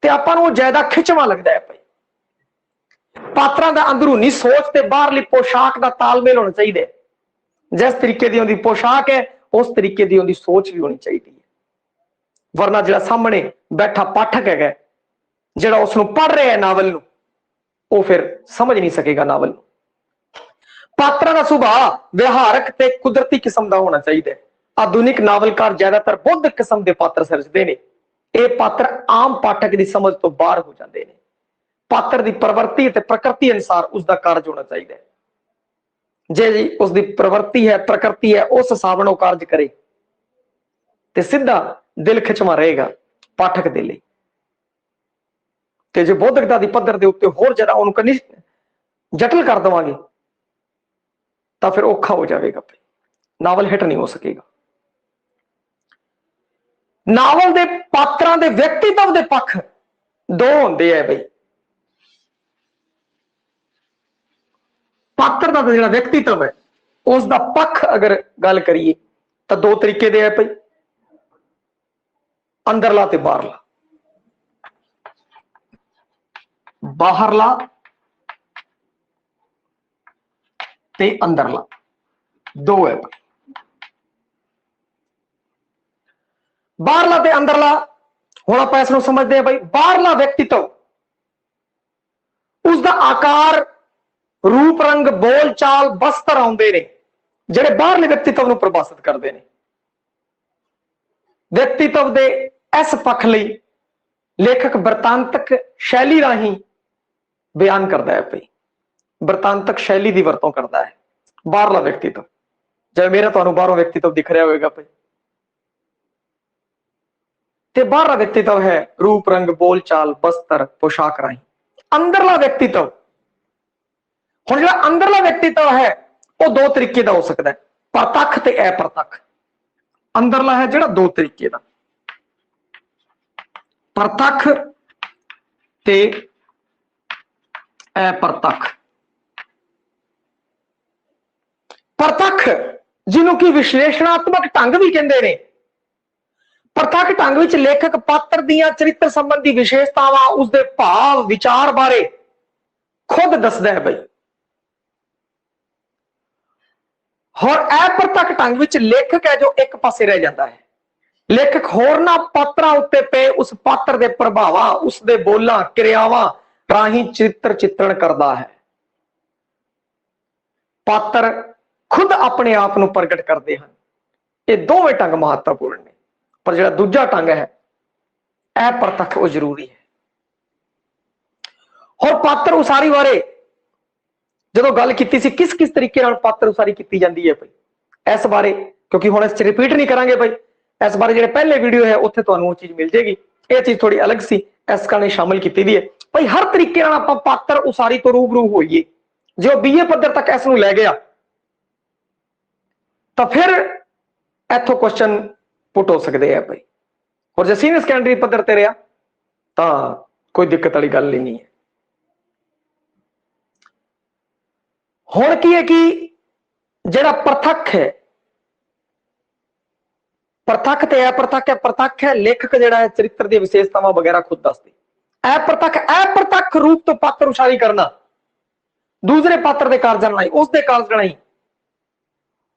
ਤੇ ਆਪਾਂ ਨੂੰ ਜ਼ਿਆਦਾ ਖਿੱਚਵਾਂ ਲੱਗਦਾ ਹੈ ਭਾਈ। ਪਾਤਰਾਂ ਦਾ ਅੰਦਰੂਨੀ ਸੋਚ ਤੇ ਬਾਹਰਲੀ ਪੋਸ਼ਾਕ ਦਾ ਤਾਲਮੇਲ ਹੋਣਾ ਚਾਹੀਦਾ ਹੈ। ਜਿਸ ਤਰੀਕੇ ਦੀ ਉਹਦੀ ਪੋਸ਼ਾਕ ਹੈ ਉਸ ਤਰੀਕੇ ਦੀ ਉਹਦੀ ਸੋਚ ਵੀ ਹੋਣੀ ਚਾਹੀਦੀ ਹੈ। ਵਰਨਾ ਜਿਹੜਾ ਸਾਹਮਣੇ ਬੈਠਾ ਪਾਠਕ ਹੈਗਾ, ਜਿਹੜਾ ਉਸ ਨੂੰ ਪੜ੍ਹ ਰਿਹਾ ਹੈ ਨਾਵਲ ਨੂੰ, ਉਹ ਫਿਰ ਸਮਝ ਨਹੀਂ ਸਕੇਗਾ ਨਾਵਲ ਨੂੰ। ਪਾਤਰਾਂ ਦਾ ਸੁਭਾਅ ਵਿਹਾਰਕ ਤੇ ਕੁਦਰਤੀ ਕਿਸਮ ਦਾ ਹੋਣਾ ਚਾਹੀਦਾ ਹੈ। ਆਧੁਨਿਕ ਨਾਵਲਕਾਰ ਜ਼ਿਆਦਾਤਰ ਬੌਧਿਕ ਕਿਸਮ ਦੇ ਪਾਤਰ ਸਿਰਜਦੇ ਨੇ। ਇਹ ਪਾਤਰ ਆਮ ਪਾਠਕ ਦੀ ਸਮਝ ਤੋਂ ਬਾਹਰ ਹੋ ਜਾਂਦੇ ਨੇ। ਪਾਤਰ ਦੀ ਪ੍ਰਵਰਤੀ ਅਤੇ ਪ੍ਰਕਿਰਤੀ ਅਨੁਸਾਰ ਉਸਦਾ ਕਾਰਜ ਹੋਣਾ ਚਾਹੀਦਾ ਹੈ। ਜੇ ਜੀ ਉਸਦੀ ਪ੍ਰਵਰਤੀ ਹੈ, ਪ੍ਰਕਿਰਤੀ ਹੈ, ਉਸ ਹਿਸਾਬ ਨਾਲ ਉਹ ਕਾਰਜ ਕਰੇ ਤੇ ਸਿੱਧਾ ਦਿਲ ਖਿਚਵਾ ਰਹੇਗਾ ਪਾਠਕ ਦੇ ਲਈ। ਤੇ ਜੇ ਬੌਧਿਕਤਾ ਦੀ ਪੱਧਰ ਦੇ ਉੱਤੇ ਹੋਰ ਜ਼ਿਆਦਾ ਉਹਨੂੰ ਜਟਲ ਕਰ ਦੇਵਾਂਗੇ ਤਾਂ ਫਿਰ ਔਖਾ ਹੋ ਜਾਵੇਗਾ, ਨਾਵਲ ਹਿੱਟ ਨਹੀਂ ਹੋ ਸਕੇਗਾ। ਨਾਵਲ ਦੇ ਪਾਤਰਾਂ ਦੇ ਵਿਅਕਤੀਤਵ ਦੇ ਪੱਖ ਦੋ ਹੁੰਦੇ ਆ ਬਈ। ਪਾਤਰ ਦਾ ਜਿਹੜਾ ਵਿਅਕਤੀਤਵ ਹੈ ਉਸ ਦਾ ਪੱਖ ਅਗਰ ਗੱਲ ਕਰੀਏ ਤਾਂ ਦੋ ਤਰੀਕੇ ਦੇ ਹੈ ਭਾਈ, ਅੰਦਰਲਾ ਤੇ ਬਾਹਰਲਾ। ਬਾਹਰਲਾ ਤੇ ਅੰਦਰਲਾ ਦੋ ਹੈ। ਬਾਹਰਲਾ ਤੇ ਅੰਦਰਲਾ, ਹੁਣ ਆਪਾਂ ਇਸ ਨੂੰ ਸਮਝਦੇ ਹਾਂ ਭਾਈ। ਬਾਹਰਲਾ ਵਿਅਕਤੀਤਵ, ਉਸਦਾ ਆਕਾਰ, ਰੂਪ, ਰੰਗ, ਬੋਲ ਚਾਲ, ਬਸਤਰ ਆਉਂਦੇ ਨੇ ਜਿਹੜੇ ਬਾਹਰਲੇ ਵਿਅਕਤੀਤਵ ਨੂੰ ਪ੍ਰਭਾਸ਼ਿਤ ਕਰਦੇ ਨੇ। ਵਿਅਕਤੀਤਵ ਦੇ ਇਸ ਪੱਖ ਲਈ ਲੇਖਕ ਬਿਰਤਾਂਤਕ ਸ਼ੈਲੀ ਰਾਹੀਂ ਬਿਆਨ ਕਰਦਾ ਹੈ ਭਾਈ। ਬਿਰਤਾਂਤਕ ਸ਼ੈਲੀ ਦੀ ਵਰਤੋਂ ਕਰਦਾ ਹੈ ਬਾਹਰਲਾ ਵਿਅਕਤੀਤਵ। ਜਿਵੇਂ ਮੇਰਾ ਤੁਹਾਨੂੰ ਬਾਹਰੋਂ ਵਿਅਕਤੀਤਵ ਦਿਖ ਰਿਹਾ ਹੋਵੇਗਾ ਭਾਈ, ਤੇ ਬਾਹਰਲਾ ਵਿਅਕਤੀਤਵ ਹੈ ਰੂਪ, ਰੰਗ, ਬੋਲ ਚਾਲ, ਬਸਤਰ, ਪੋਸ਼ਾਕ ਰਾਹੀਂ। ਅੰਦਰਲਾ ਵਿਅਕਤੀਤਵ, ਹੁਣ ਜਿਹੜਾ ਅੰਦਰਲਾ ਵਿਅਕਤੀਤਵ ਹੈ ਉਹ ਦੋ ਤਰੀਕੇ ਦਾ ਹੋ ਸਕਦਾ ਹੈ, ਪ੍ਰਤੱਖ ਤੇ ਅਪ੍ਰਤੱਖ। ਅੰਦਰਲਾ ਹੈ ਜਿਹੜਾ ਦੋ ਤਰੀਕੇ ਦਾ, ਪ੍ਰਤੱਖ ਤੇ ਅਪ੍ਰਤੱਖ। ਪ੍ਰਤੱਖ ਜਿਹਨੂੰ ਕਿ ਵਿਸ਼ਲੇਸ਼ਣਾਤਮਕ ਢੰਗ ਵੀ ਕਹਿੰਦੇ ਨੇ। ਪ੍ਰਤੱਖ ਢੰਗ ਵਿੱਚ ਲੇਖਕ ਪਾਤਰ ਦੀਆਂ ਚਰਿੱਤਰ ਸੰਬੰਧੀ ਵਿਸ਼ੇਸ਼ਤਾਵਾਂ, ਉਸਦੇ ਭਾਵ, ਵਿਚਾਰ ਬਾਰੇ ਖੁਦ ਦੱਸਦਾ ਹੈ ਬਈ। ਹੋਰ ਅਪ੍ਰਤੱਖ ਢੰਗ ਵਿੱਚ ਲੇਖਕ ਹੈ ਜੋ ਇੱਕ ਪਾਸੇ ਰਹਿ ਜਾਂਦਾ ਹੈ। ਲੇਖਕ ਹੋਰਨਾਂ ਪਾਤਰਾਂ ਉੱਤੇ ਪਏ ਉਸ ਪਾਤਰ ਦੇ ਪ੍ਰਭਾਵਾਂ, ਉਸਦੇ ਬੋਲਾਂ, ਕਿਰਿਆਵਾਂ ਰਾਹੀਂ ਚਰਿੱਤਰ ਚਿੱਤਰਣ ਕਰਦਾ ਹੈ। ਪਾਤਰ ਖੁਦ ਆਪਣੇ ਆਪ ਨੂੰ ਪ੍ਰਗਟ ਕਰਦੇ ਹਨ। ਇਹ ਦੋਵੇਂ ਢੰਗ ਮਹੱਤਵਪੂਰਨ ਨੇ, ਪਰ ਜਿਹੜਾ ਦੂਜਾ ਢੰਗ ਹੈ ਅਪ੍ਰਤੱਖ ਉਹ ਜ਼ਰੂਰੀ ਹੈ। ਹੋਰ ਪਾਤਰ ਉਸਾਰੀ ਬਾਰੇ ਜਦੋਂ ਗੱਲ ਕੀਤੀ ਸੀ, ਕਿਸ ਕਿਸ ਤਰੀਕੇ ਨਾਲ ਪਾਤਰ ਉਸਾਰੀ ਕੀਤੀ ਜਾਂਦੀ ਹੈ ਭਾਈ, ਇਸ ਬਾਰੇ ਕਿਉਂਕਿ ਹੁਣ ਇਸ ਚ ਰਿਪੀਟ ਨਹੀਂ ਕਰਾਂਗੇ ਭਾਈ, ਇਸ ਬਾਰੇ ਜਿਹੜੇ ਪਹਿਲੇ ਵੀਡੀਓ ਹੈ ਉੱਥੇ ਤੁਹਾਨੂੰ ਉਹ ਚੀਜ਼ ਮਿਲ ਜੇਗੀ। ਇਹ ਚੀਜ਼ ਥੋੜੀ ਅਲੱਗ ਸੀ, ਇਸ ਕਾਰਨ ਸ਼ਾਮਿਲ ਕੀਤੀ ਦੀ ਹੈ ਭਾਈ। ਹਰ ਤਰੀਕੇ ਨਾਲ ਆਪਾਂ ਪਾਤਰ ਉਸਾਰੀ ਤੋਂ ਰੂਬਰੂ ਹੋਈਏ। ਜੇ ਉਹ BA ਪੱਧਰ ਤੱਕ ਇਸ ਨੂੰ ਲੈ ਗਿਆ ਤਾਂ ਫਿਰ ਇੱਥੋਂ ਕੁਐਸਚਨ ਪੁੱਟ ਹੋ ਸਕਦੇ ਆ ਭਾਈ। ਔਰ ਜੇ ਸੀਨੀਅਰ ਸੈਕੰਡਰੀ ਪੱਧਰ ਤੇ ਰਿਹਾ ਤਾਂ ਕੋਈ ਦਿੱਕਤ ਵਾਲੀ ਗੱਲ ਨਹੀਂ ਹੈ। ਹੁਣ ਕੀ ਹੈ ਕਿ ਜਿਹੜਾ ਪ੍ਰਤੱਖ ਹੈ, ਪ੍ਰਤੱਖ ਤੇ ਅਪ੍ਰਤੱਖ ਹੈ। ਪ੍ਰਤੱਖ ਹੈ ਲੇਖਕ ਜਿਹੜਾ ਹੈ ਚਰਿੱਤਰ ਦੀਆਂ ਵਿਸ਼ੇਸ਼ਤਾਵਾਂ ਵਗੈਰਾ ਖੁਦ ਦੱਸਦੇ। ਅਪ੍ਰਤੱਖ ਰੂਪ ਤੋਂ ਪਾਤਰ ਉਸਾਰੀ ਕਰਨਾ ਦੂਸਰੇ ਪਾਤਰ ਦੇ ਕਾਰਜਾਂ ਰਾਹੀਂ, ਉਸਦੇ ਕਾਰਜ ਰਾਹੀਂ,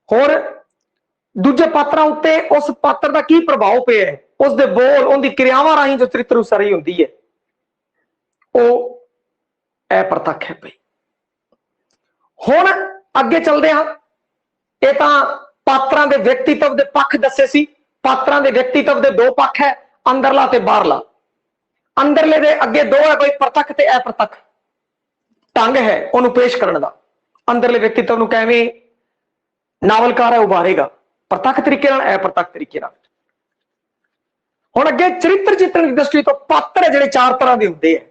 ਹੋਰ ਦੂਜੇ ਪਾਤਰਾਂ ਉੱਤੇ ਉਸ ਪਾਤਰ ਦਾ ਕੀ ਪ੍ਰਭਾਵ ਪਿਆ ਹੈ, ਉਸਦੇ ਬੋਲ, ਉਹਦੀ ਕਿਰਿਆਵਾਂ ਰਾਹੀਂ ਜੋ ਚਰਿੱਤਰ ਉਸਾਰੀ ਹੁੰਦੀ ਹੈ ਉਹ ਅਪ੍ਰਤੱਖ ਹੈ ਭਾਈ। ਹੁਣ ਅੱਗੇ ਚੱਲਦੇ ਹਾਂ। ਇਹ ਤਾਂ ਪਾਤਰਾਂ ਦੇ ਵਿਅਕਤੀਤਵ ਦੇ ਪੱਖ ਦੱਸੇ ਸੀ। ਪਾਤਰਾਂ ਦੇ ਵਿਅਕਤੀਤਵ ਦੇ ਦੋ ਪੱਖ ਹੈ, ਅੰਦਰਲਾ ਤੇ ਬਾਹਰਲਾ। ਅੰਦਰਲੇ ਦੇ ਅੱਗੇ ਦੋ ਹੈ ਕੋਈ, ਪ੍ਰਤੱਖ ਤੇ ਅਪ੍ਰਤੱਖ ਢੰਗ ਹੈ ਉਹਨੂੰ ਪੇਸ਼ ਕਰਨ ਦਾ। ਅੰਦਰਲੇ ਵਿਅਕਤੀਤਵ ਨੂੰ ਕਿਵੇਂ ਨਾਵਲਕਾਰ ਹੈ ਉਭਾਰੇਗਾ, ਪ੍ਰਤੱਖ ਤਰੀਕੇ ਨਾਲ, ਅਪ੍ਰਤੱਖ ਤਰੀਕੇ ਨਾਲ। ਹੁਣ ਅੱਗੇ ਚਰਿੱਤਰ ਚਿੱਤਰਣ ਦੀ ਦ੍ਰਿਸ਼ਟੀ ਤੋਂ ਪਾਤਰ ਹੈ ਜਿਹੜੇ ਚਾਰ ਤਰ੍ਹਾਂ ਦੇ ਹੁੰਦੇ ਆ।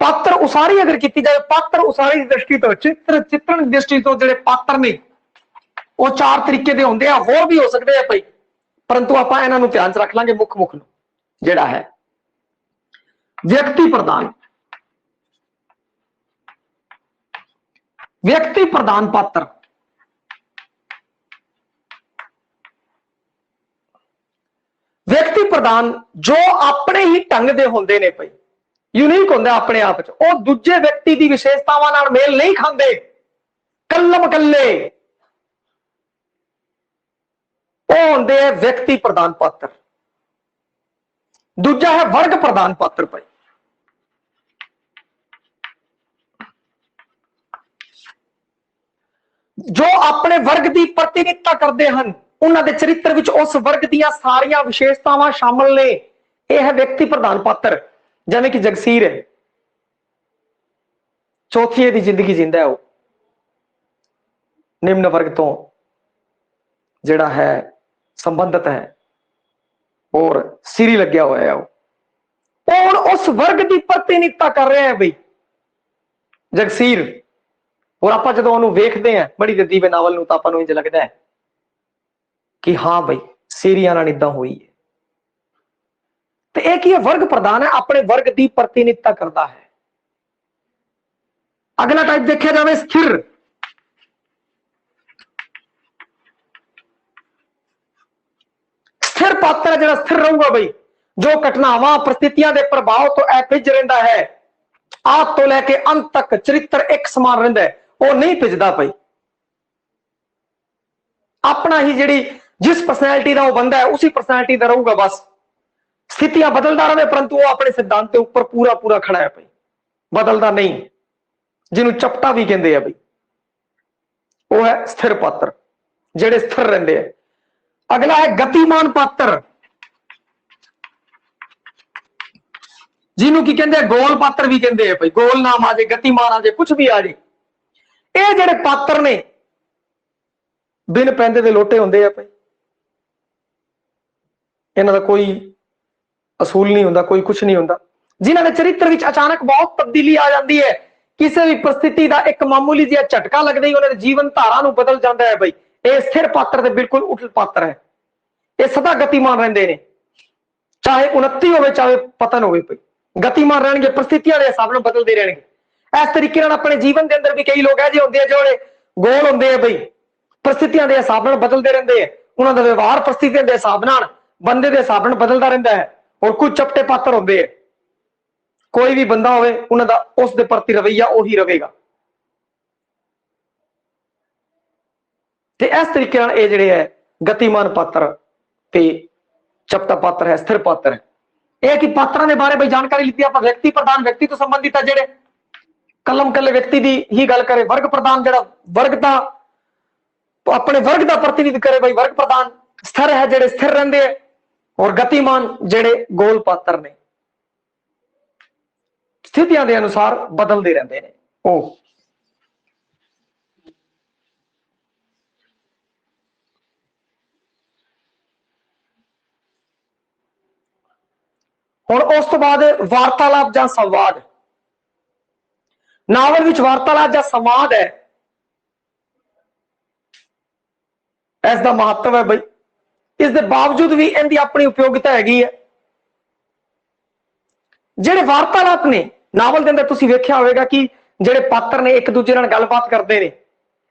ਪਾਤਰ ਉਸਾਰੀ ਅਗਰ ਕੀਤੀ ਜਾਏ, ਪਾਤਰ ਉਸਾਰੀ ਦੀ ਦ੍ਰਿਸ਼ਟੀ ਤੋਂ, ਚਿੱਤਰ ਚਿੱਤਰਣ ਦੀ ਦ੍ਰਿਸ਼ਟੀ ਤੋਂ ਜਿਹੜੇ ਪਾਤਰ ਨੇ ਉਹ ਚਾਰ ਤਰੀਕੇ ਦੇ ਹੁੰਦੇ ਆ। ਹੋਰ ਵੀ ਹੋ ਸਕਦੇ ਆ ਭਾਈ, ਪਰੰਤੂ ਆਪਾਂ ਇਹਨਾਂ ਨੂੰ ਧਿਆਨ ਚ ਰੱਖ ਲਾਂਗੇ। ਮੁੱਖ ਨੂੰ ਜਿਹੜਾ ਹੈ ਵਿਅਕਤੀ ਪ੍ਰਧਾਨ, ਵਿਅਕਤੀ ਪ੍ਰਧਾਨ ਪਾਤਰ। प्रधान जो अपने ही ढंग दे होंदे ने भाई, यूनिक होंगे अपने आप च, वो दूजे व्यक्ति की विशेषतावां नाल मेल नहीं खाते, कल्लम कल्ले वो होंगे है व्यक्ति प्रधान पात्र। दूजा है वर्ग प्रधान पात्र भाई, जो अपने वर्ग की प्रतिनिधित्व करते हैं, उन्होंने चरित्र विच उस वर्ग दी सारिया विशेषतावां शामिल ने, यह है व्यक्ति प्रधान पात्र। जिवें कि जगसीर है, चौथी दी जिंदगी जींदा है, वो निम्न वर्ग तो जिहड़ा है संबंधित है और सिरी लग्या हुआ है, और उस वर्ग की प्रतिनिधित्व कर रहा है भाई जगसीर। और आप जो उन्होंने वेखते हैं बड़ी दिद्दी वे नावल तो आपको इंज लगता है कि हाँ भाई सीरिया नाल इदां हुई है। तो एक ही वर्ग प्रधान है, अपने वर्ग की प्रतिनिधित्व करता है। अगला टाइप देखा जाए स्थिर। स्थिर पात्र है जो स्थिर रहूगा भाई, जो घटनावां परिस्थितियों के प्रभाव तो अभिज रहिंदा है, आद तो लैके अंत तक चरित्र एक समान रहिंदा है, वो नहीं भिजदा भाई। अपना ही जिहड़ी जिस पर्सनैलिटी का वो बंदा है उसी पर्सनैलिटी का रहूगा, बस स्थितियां बदलता रहे परंतु वो अपने सिद्धांत के ऊपर पूरा पूरा खड़ा है भाई, बदलता नहीं, जिन्होंने चपटा भी कहते हैं भाई, वो है स्थिर पात्र जेडे स्थिर रहते हैं। अगला है गतिमान पात्र, जिन्हों की कहते हैं गोल पात्र भी कहते हैं भाई, गोल नाम आ जाए, गतिमान आ जाए, कुछ भी आ जाए। ये जेडे पात्र ने बिन पैंदे दे लोटे होंदे आ भाई, इन्हां दा कोई असूल नहीं होंदा, कोई कुछ नहीं होंदा। जिन्हां दे चरित्र विच अचानक बहुत तब्दीली आ जाती है, किसी भी परिस्थिति का एक मामूली जिहा झटका लगदे ही उन्हां दे जीवन धारा नूं बदल जाता है भाई। ये स्थिर पात्र दे बिल्कुल उल्ट पात्र है, ये सदा गतिमान रहिंदे ने, चाहे उन्नति होवे चाहे पतन होवे भाई, गतिमान रहेंगे, परिस्थितियों के हिसाब नाल बदलते रहेंगे। इस तरीके अपने जीवन के अंदर भी कई लोग ऐसे होंगे जो गोल होंगे है भाई, परिस्थितियों के हिसाब नाल बदलते रहते हैं, उन्होंने व्यवहार परिस्थितियों के हिसाब नाल बंदे के हिसाब नाल बदलता रहता है। और कुछ चपटे पात्र होंगे, कोई भी बंदा होवे उन्हां दा उस दे प्रति रवैया उही रहेगा। ते इस तरीके नाल ये जिहड़े है गतिमान पात्र ते चपटा पात्र है, स्थिर पात्र है। एक ही पात्रों के बारे में जानकारी ली आप, व्यक्ति प्रधान व्यक्ति तो संबंधित है, जेडे कलम कले व्यक्ति की ही गल करे। वर्ग प्रधान जो वर्ग का अपने वर्ग का प्रतिनिधित्व करे भाई, वर्ग प्रधान। स्थिर है जेडे स्थिर रहंदे है, और गतिमान जेडे गोल पात्र ने, स्थितियों के अनुसार बदलते रहते हैं। ओ हुण उस तो बाद वार्तालाप जां संवाद। नावल विच वार्तालाप जां संवाद है, इसका महत्व है भाई, इसके बावजूद भी इनकी अपनी उपयोगिता हैगी है। जेडे वार्तालाप ने नावल के अंदर तुसीं वेख्या होवेगा कि जेडे पात्र ने एक दूजे नाल गलबात करते हैं,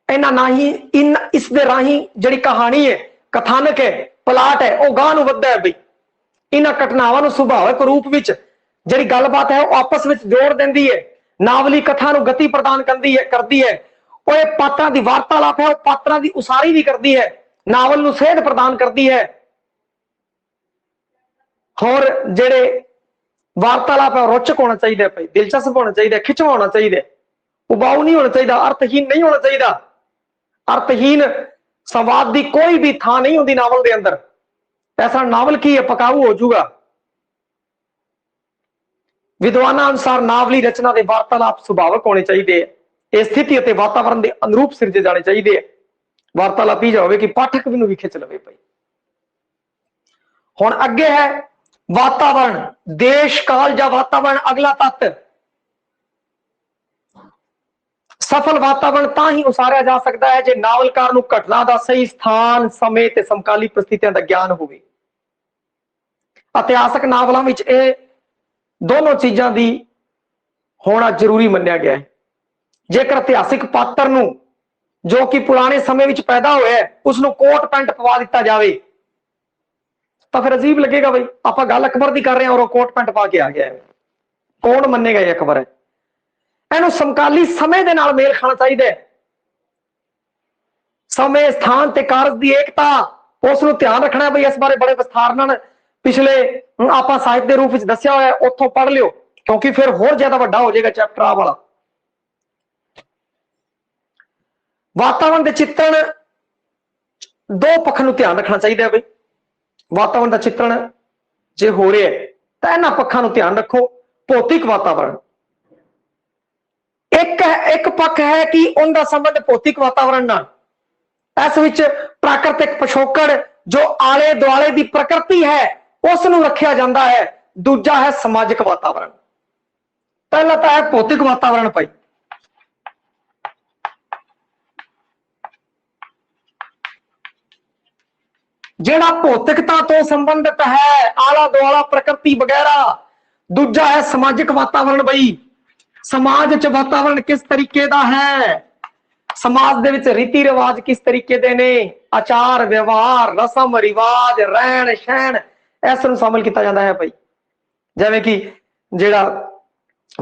इन्हां ना ही इन इस दे राही जिहड़ी कहानी है, कथानक है, प्लाट है, वह गांह नूं वधदा है भाई। इन्हां घटनावां नूं सुभाविक रूप विच जिहड़ी गलबात है वह आपस में जोड़ देंदी है, नावली कथा नूं गति प्रदान करती है। और ये पात्रां दी वार्तालाप है, वह पात्रां दी उसारी भी करती है, नावल नूं सेध प्रदान करती है। और जेडे वार्तालाप है रोचक होना चाहिए भाई, दिलचस्प होना चाहिए, खिंचवा होना चाहिए, उबाऊ नहीं होना चाहिए, अर्थहीन नहीं होना चाहिए। अर्थहीन संवाद की कोई भी थां नहीं होती नावल के अंदर, ऐसा नावल की है पकाऊ हो जाऊगा। विद्वाना अनुसार नावली रचना के वार्तालाप सुभाविक होने चाहिए, स्थिति और वातावरण के अनुरूप सिरजे जाने चाहिए। वार्तालाप ही जाए कि पाठक भी खिंच लवे भाई। हुण अगे है वातावरण, देश काल या वातावरण अगला तत्व। सफल वातावरण ता ही उसारिया जा सकता है जे नावलकार नूं घटना का सही स्थान, समय ते समकाली परिस्थितियों का ज्ञान होवे। इतिहासक नावलों में ये दोनों चीजों की होना जरूरी मन्निया गया है। जेकर इतिहासिक पात्र नूं जो कि पुराने समय में पैदा होया है उसनूं कोट पैंट पवा दिता जाए ਤਾਂ ਫਿਰ ਅਜੀਬ ਲੱਗੇਗਾ ਬਈ ਆਪਾਂ ਗੱਲ ਅਕਬਰ ਦੀ ਕਰ ਰਹੇ ਹਾਂ ਔਰ ਉਹ ਕੋਟ ਪੈਂਟ ਪਾ ਕੇ ਆ ਗਿਆ ਹੈ। ਕੌਣ ਮੰਨੇਗਾ ਇਹ ਅਕਬਰ ਹੈ? ਇਹਨੂੰ ਸਮਕਾਲੀ ਸਮੇਂ ਦੇ ਨਾਲ ਮੇਲ ਖਾਣਾ ਚਾਹੀਦਾ ਹੈ। ਸਮੇਂ, ਸਥਾਨ ਤੇ ਕਾਰਜ ਦੀ ਏਕਤਾ, ਉਸ ਨੂੰ ਧਿਆਨ ਰੱਖਣਾ ਬਈ। ਇਸ ਬਾਰੇ ਬੜੇ ਵਿਸਥਾਰ ਨਾਲ ਪਿਛਲੇ ਆਪਾਂ ਸਾਹਿਤ ਦੇ ਰੂਪ ਵਿੱਚ ਦੱਸਿਆ ਹੋਇਆ, ਉੱਥੋਂ ਪੜ੍ਹ ਲਿਓ, ਕਿਉਂਕਿ ਫਿਰ ਹੋਰ ਜ਼ਿਆਦਾ ਵੱਡਾ ਹੋ ਜਾਏਗਾ ਚੈਪਟਰ ਆ ਵਾਲਾ। ਵਾਤਾਵਰਣ ਦੇ ਚਿੱਤਰਣ ਦੋ ਪੱਖਾਂ ਨੂੰ ਧਿਆਨ ਰੱਖਣਾ ਚਾਹੀਦਾ ਹੈ ਬਈ। ਵਾਤਾਵਰਣ ਦਾ ਚਿੱਤਰਣ ਜੇ ਹੋ ਰਿਹਾ ਤਾਂ ਇਹਨਾਂ ਪੱਖਾਂ ਨੂੰ ਧਿਆਨ ਰੱਖੋ। ਭੌਤਿਕ ਵਾਤਾਵਰਣ ਇੱਕ ਪੱਖ ਹੈ ਕਿ ਉਹਦਾ ਸੰਬੰਧ ਭੌਤਿਕ ਵਾਤਾਵਰਣ ਨਾਲ, ਇਸ ਵਿੱਚ ਪ੍ਰਾਕਿਰਤਿਕ ਪਿਛੋਕੜ ਜੋ ਆਲੇ ਦੁਆਲੇ ਦੀ ਪ੍ਰਕਿਰਤੀ ਹੈ ਉਸ ਨੂੰ ਰੱਖਿਆ ਜਾਂਦਾ ਹੈ। ਦੂਜਾ ਹੈ ਸਮਾਜਿਕ ਵਾਤਾਵਰਣ। ਪਹਿਲਾ ਤਾਂ ਹੈ ਭੌਤਿਕ ਵਾਤਾਵਰਣ ਭਾਈ। ਜਿਹੜਾ ਭੌਤਿਕਤਾ ਤੋਂ ਸੰਬੰਧਿਤ ਹੈ, ਆਲਾ ਦੁਆਲਾ ਪ੍ਰਕਿਰਤੀ ਵਗੈਰਾ। ਦੂਜਾ ਹੈ ਸਮਾਜਿਕ ਵਾਤਾਵਰਣ ਬਈ। ਸਮਾਜ ਚ ਵਾਤਾਵਰਣ ਕਿਸ ਤਰੀਕੇ ਦਾ ਹੈ, ਸਮਾਜ ਦੇ ਵਿੱਚ ਰੀਤੀ ਰਿਵਾਜ ਕਿਸ ਤਰੀਕੇ ਦੇ ਨੇ, ਆਚਾਰ ਵਿਵਹਾਰ, ਰਸਮ ਰਿਵਾਜ, ਰਹਿਣ ਸਹਿਣ, ਇਸ ਨੂੰ ਸ਼ਾਮਿਲ ਕੀਤਾ ਜਾਂਦਾ ਹੈ ਭਾਈ। ਜਿਵੇਂ ਕਿ ਜਿਹੜਾ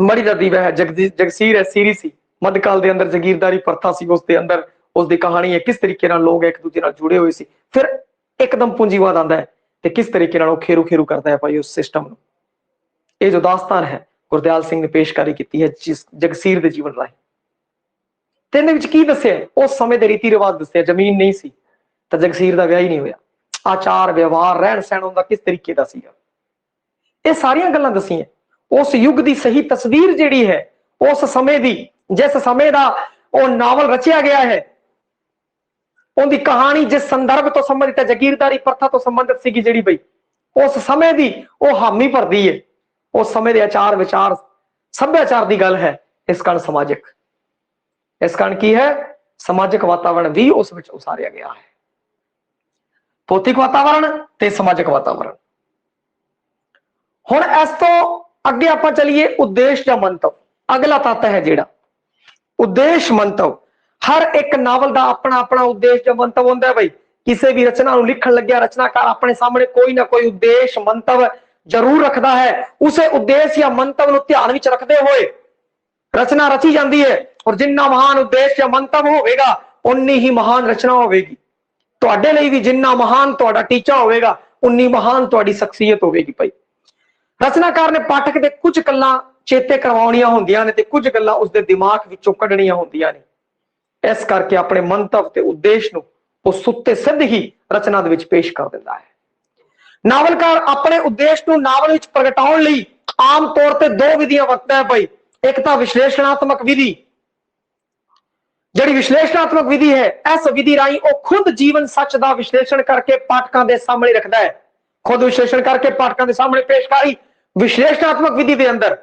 ਮੜੀ ਦਾ ਦੀਵਾ ਹੈ, ਜਗਸੀਰ ਹੈ, ਸੀਰੀ ਸੀ, ਮੱਧਕਾਲ ਦੇ ਅੰਦਰ ਜ਼ਗੀਰਦਾਰੀ ਪ੍ਰਥਾ ਸੀ, ਉਸ ਦੇ ਅੰਦਰ ਉਸ ਦੀ ਕਹਾਣੀ ਹੈ ਕਿਸ ਤਰੀਕੇ ਨਾਲ ਲੋਕ ਇੱਕ ਦੂਜੇ ਨਾਲ ਜੁੜੇ ਹੋਏ ਸੀ। ਫਿਰ ਇੱਕਦਮ ਪੂੰਜੀਵਾਦ ਆਉਂਦਾ ਹੈ ਤੇ ਕਿਸ ਤਰੀਕੇ ਨਾਲ ਉਹ ਖੇਰੂ ਖੇਰੂ ਕਰਦਾ ਹੈ ਭਾਈ ਉਸ ਸਿਸਟਮ ਨੂੰ। ਇਹ ਜੋ ਦਾਸਤਾਨ ਹੈ ਗੁਰਦਿਆਲ ਸਿੰਘ ਨੇ ਪੇਸ਼ਕਾਰੀ ਕੀਤੀ ਹੈ ਜਗਸੀਰ ਦੇ ਜੀਵਨ ਰਾਹੀਂ। ਤੇ ਇਹਦੇ ਵਿੱਚ ਕੀ ਦੱਸਿਆ? ਉਸ ਸਮੇਂ ਦੇ ਰੀਤੀ ਰਿਵਾਜ ਦੱਸਿਆ। ਜ਼ਮੀਨ ਨਹੀਂ ਸੀ ਤਾਂ ਜਗਸੀਰ ਦਾ ਵਿਆਹ ਹੀ ਨਹੀਂ ਹੋਇਆ। ਆਚਾਰ ਵਿਵਹਾਰ, ਰਹਿਣ ਸਹਿਣ ਉਹਦਾ ਕਿਸ ਤਰੀਕੇ ਦਾ ਸੀਗਾ, ਇਹ ਸਾਰੀਆਂ ਗੱਲਾਂ ਦੱਸੀਆਂ। ਉਸ ਯੁੱਗ ਦੀ ਸਹੀ ਤਸਵੀਰ ਜਿਹੜੀ ਹੈ, ਉਸ ਸਮੇਂ ਦੀ, ਜਿਸ ਸਮੇਂ ਦਾ ਉਹ ਨਾਵਲ ਰਚਿਆ ਗਿਆ ਹੈ, ਉਹਦੀ ਕਹਾਣੀ ਜਿਸ ਸੰਦਰਭ ਤੋਂ ਸੰਬੰਧਿਤ ਹੈ, ਜਾਗੀਰਦਾਰੀ ਪ੍ਰਥਾ ਤੋਂ ਸੰਬੰਧਿਤ ਸੀਗੀ ਜਿਹੜੀ ਬਈ, ਉਸ ਸਮੇਂ ਦੀ ਉਹ ਹਾਮੀ ਭਰਦੀ ਹੈ। ਉਸ ਸਮੇਂ ਦੇ ਆਚਾਰ ਵਿਚਾਰ, ਸੱਭਿਆਚਾਰ ਦੀ ਗੱਲ ਹੈ। ਇਸ ਕਾਰਨ ਸਮਾਜਿਕ, ਇਸ ਕਾਰਨ ਕੀ ਹੈ, ਸਮਾਜਿਕ ਵਾਤਾਵਰਣ ਵੀ ਉਸ ਵਿੱਚ ਉਸਾਰਿਆ ਗਿਆ ਹੈ। ਭੌਤਿਕ ਵਾਤਾਵਰਣ ਤੇ ਸਮਾਜਿਕ ਵਾਤਾਵਰਣ। ਹੁਣ ਇਸ ਤੋਂ ਅੱਗੇ ਆਪਾਂ ਚਲੀਏ ਉਦੇਸ਼ ਜਾਂ ਮੰਤਵ। ਅਗਲਾ ਤੱਤ ਹੈ ਜਿਹੜਾ ਉਦੇਸ਼ ਮੰਤਵ। ਹਰ ਇੱਕ ਨਾਵਲ ਦਾ ਆਪਣਾ ਆਪਣਾ ਉਦੇਸ਼ ਜਾਂ ਮੰਤਵ ਹੁੰਦਾ ਹੈ ਬਈ। ਕਿਸੇ ਵੀ ਰਚਨਾ ਨੂੰ ਲਿਖਣ ਲੱਗਿਆ ਰਚਨਾਕਾਰ ਆਪਣੇ ਸਾਹਮਣੇ ਕੋਈ ਨਾ ਕੋਈ ਉਦੇਸ਼ ਮੰਤਵ ਜ਼ਰੂਰ ਰੱਖਦਾ ਹੈ। ਉਸੇ ਉਦੇਸ਼ ਜਾਂ ਮੰਤਵ ਨੂੰ ਧਿਆਨ ਵਿੱਚ ਰੱਖਦੇ ਹੋਏ ਰਚਨਾ ਰਚੀ ਜਾਂਦੀ ਹੈ। ਔਰ ਜਿੰਨਾ ਮਹਾਨ ਉਦੇਸ਼ ਜਾਂ ਮੰਤਵ ਹੋਵੇਗਾ ਉਨੀ ਹੀ ਮਹਾਨ ਰਚਨਾ ਹੋਵੇਗੀ। ਤੁਹਾਡੇ ਲਈ ਵੀ ਜਿੰਨਾ ਮਹਾਨ ਤੁਹਾਡਾ ਟੀਚਾ ਹੋਵੇਗਾ ਉਨੀ ਮਹਾਨ ਤੁਹਾਡੀ ਸ਼ਖਸੀਅਤ ਹੋਵੇਗੀ ਭਾਈ। ਰਚਨਾਕਾਰ ਨੇ ਪਾਠਕ ਦੇ ਕੁਝ ਗੱਲਾਂ ਚੇਤੇ ਕਰਵਾਉਣੀਆਂ ਹੁੰਦੀਆਂ ਨੇ ਤੇ ਕੁਝ ਗੱਲਾਂ ਉਸਦੇ ਦਿਮਾਗ ਵਿੱਚੋਂ ਕੱਢਣੀਆਂ ਹੁੰਦੀਆਂ ਨੇ। ਇਸ ਕਰਕੇ ਆਪਣੇ ਮੰਤਵ ਤੇ ਉਦੇਸ਼ ਨੂੰ ਉਹ ਸੁੱਤੇ ਸਿੱਧ ਹੀ ਰਚਨਾ ਦੇ ਵਿੱਚ ਪੇਸ਼ ਕਰ ਦਿੰਦਾ ਹੈ। ਨਾਵਲਕਾਰ ਆਪਣੇ ਉਦੇਸ਼ ਨੂੰ ਨਾਵਲ ਵਿੱਚ ਪ੍ਰਗਟਾਉਣ ਲਈ ਆਮ ਤੌਰ ਤੇ ਦੋ ਵਿਧੀਆਂ ਵਰਤਦਾ ਹੈ ਭਾਈ। ਇੱਕ ਤਾਂ ਵਿਸ਼ਲੇਸ਼ਣਾਤਮਕ ਵਿਧੀ। ਜਿਹੜੀ ਵਿਸ਼ਲੇਸ਼ਣਾਤਮਕ ਵਿਧੀ ਹੈ, ਇਸ ਵਿਧੀ ਰਾਹੀਂ ਉਹ ਖੁਦ ਜੀਵਨ ਸੱਚ ਦਾ ਵਿਸ਼ਲੇਸ਼ਣ ਕਰਕੇ ਪਾਠਕਾਂ ਦੇ ਸਾਹਮਣੇ ਰੱਖਦਾ ਹੈ। ਖੁਦ ਵਿਸ਼ਲੇਸ਼ਣ ਕਰਕੇ ਪਾਠਕਾਂ ਦੇ ਸਾਹਮਣੇ ਪੇਸ਼ਕਾਰੀ ਵਿਸ਼ਲੇਸ਼ਣਾਤਮਕ ਵਿਧੀ ਦੇ ਅੰਦਰ।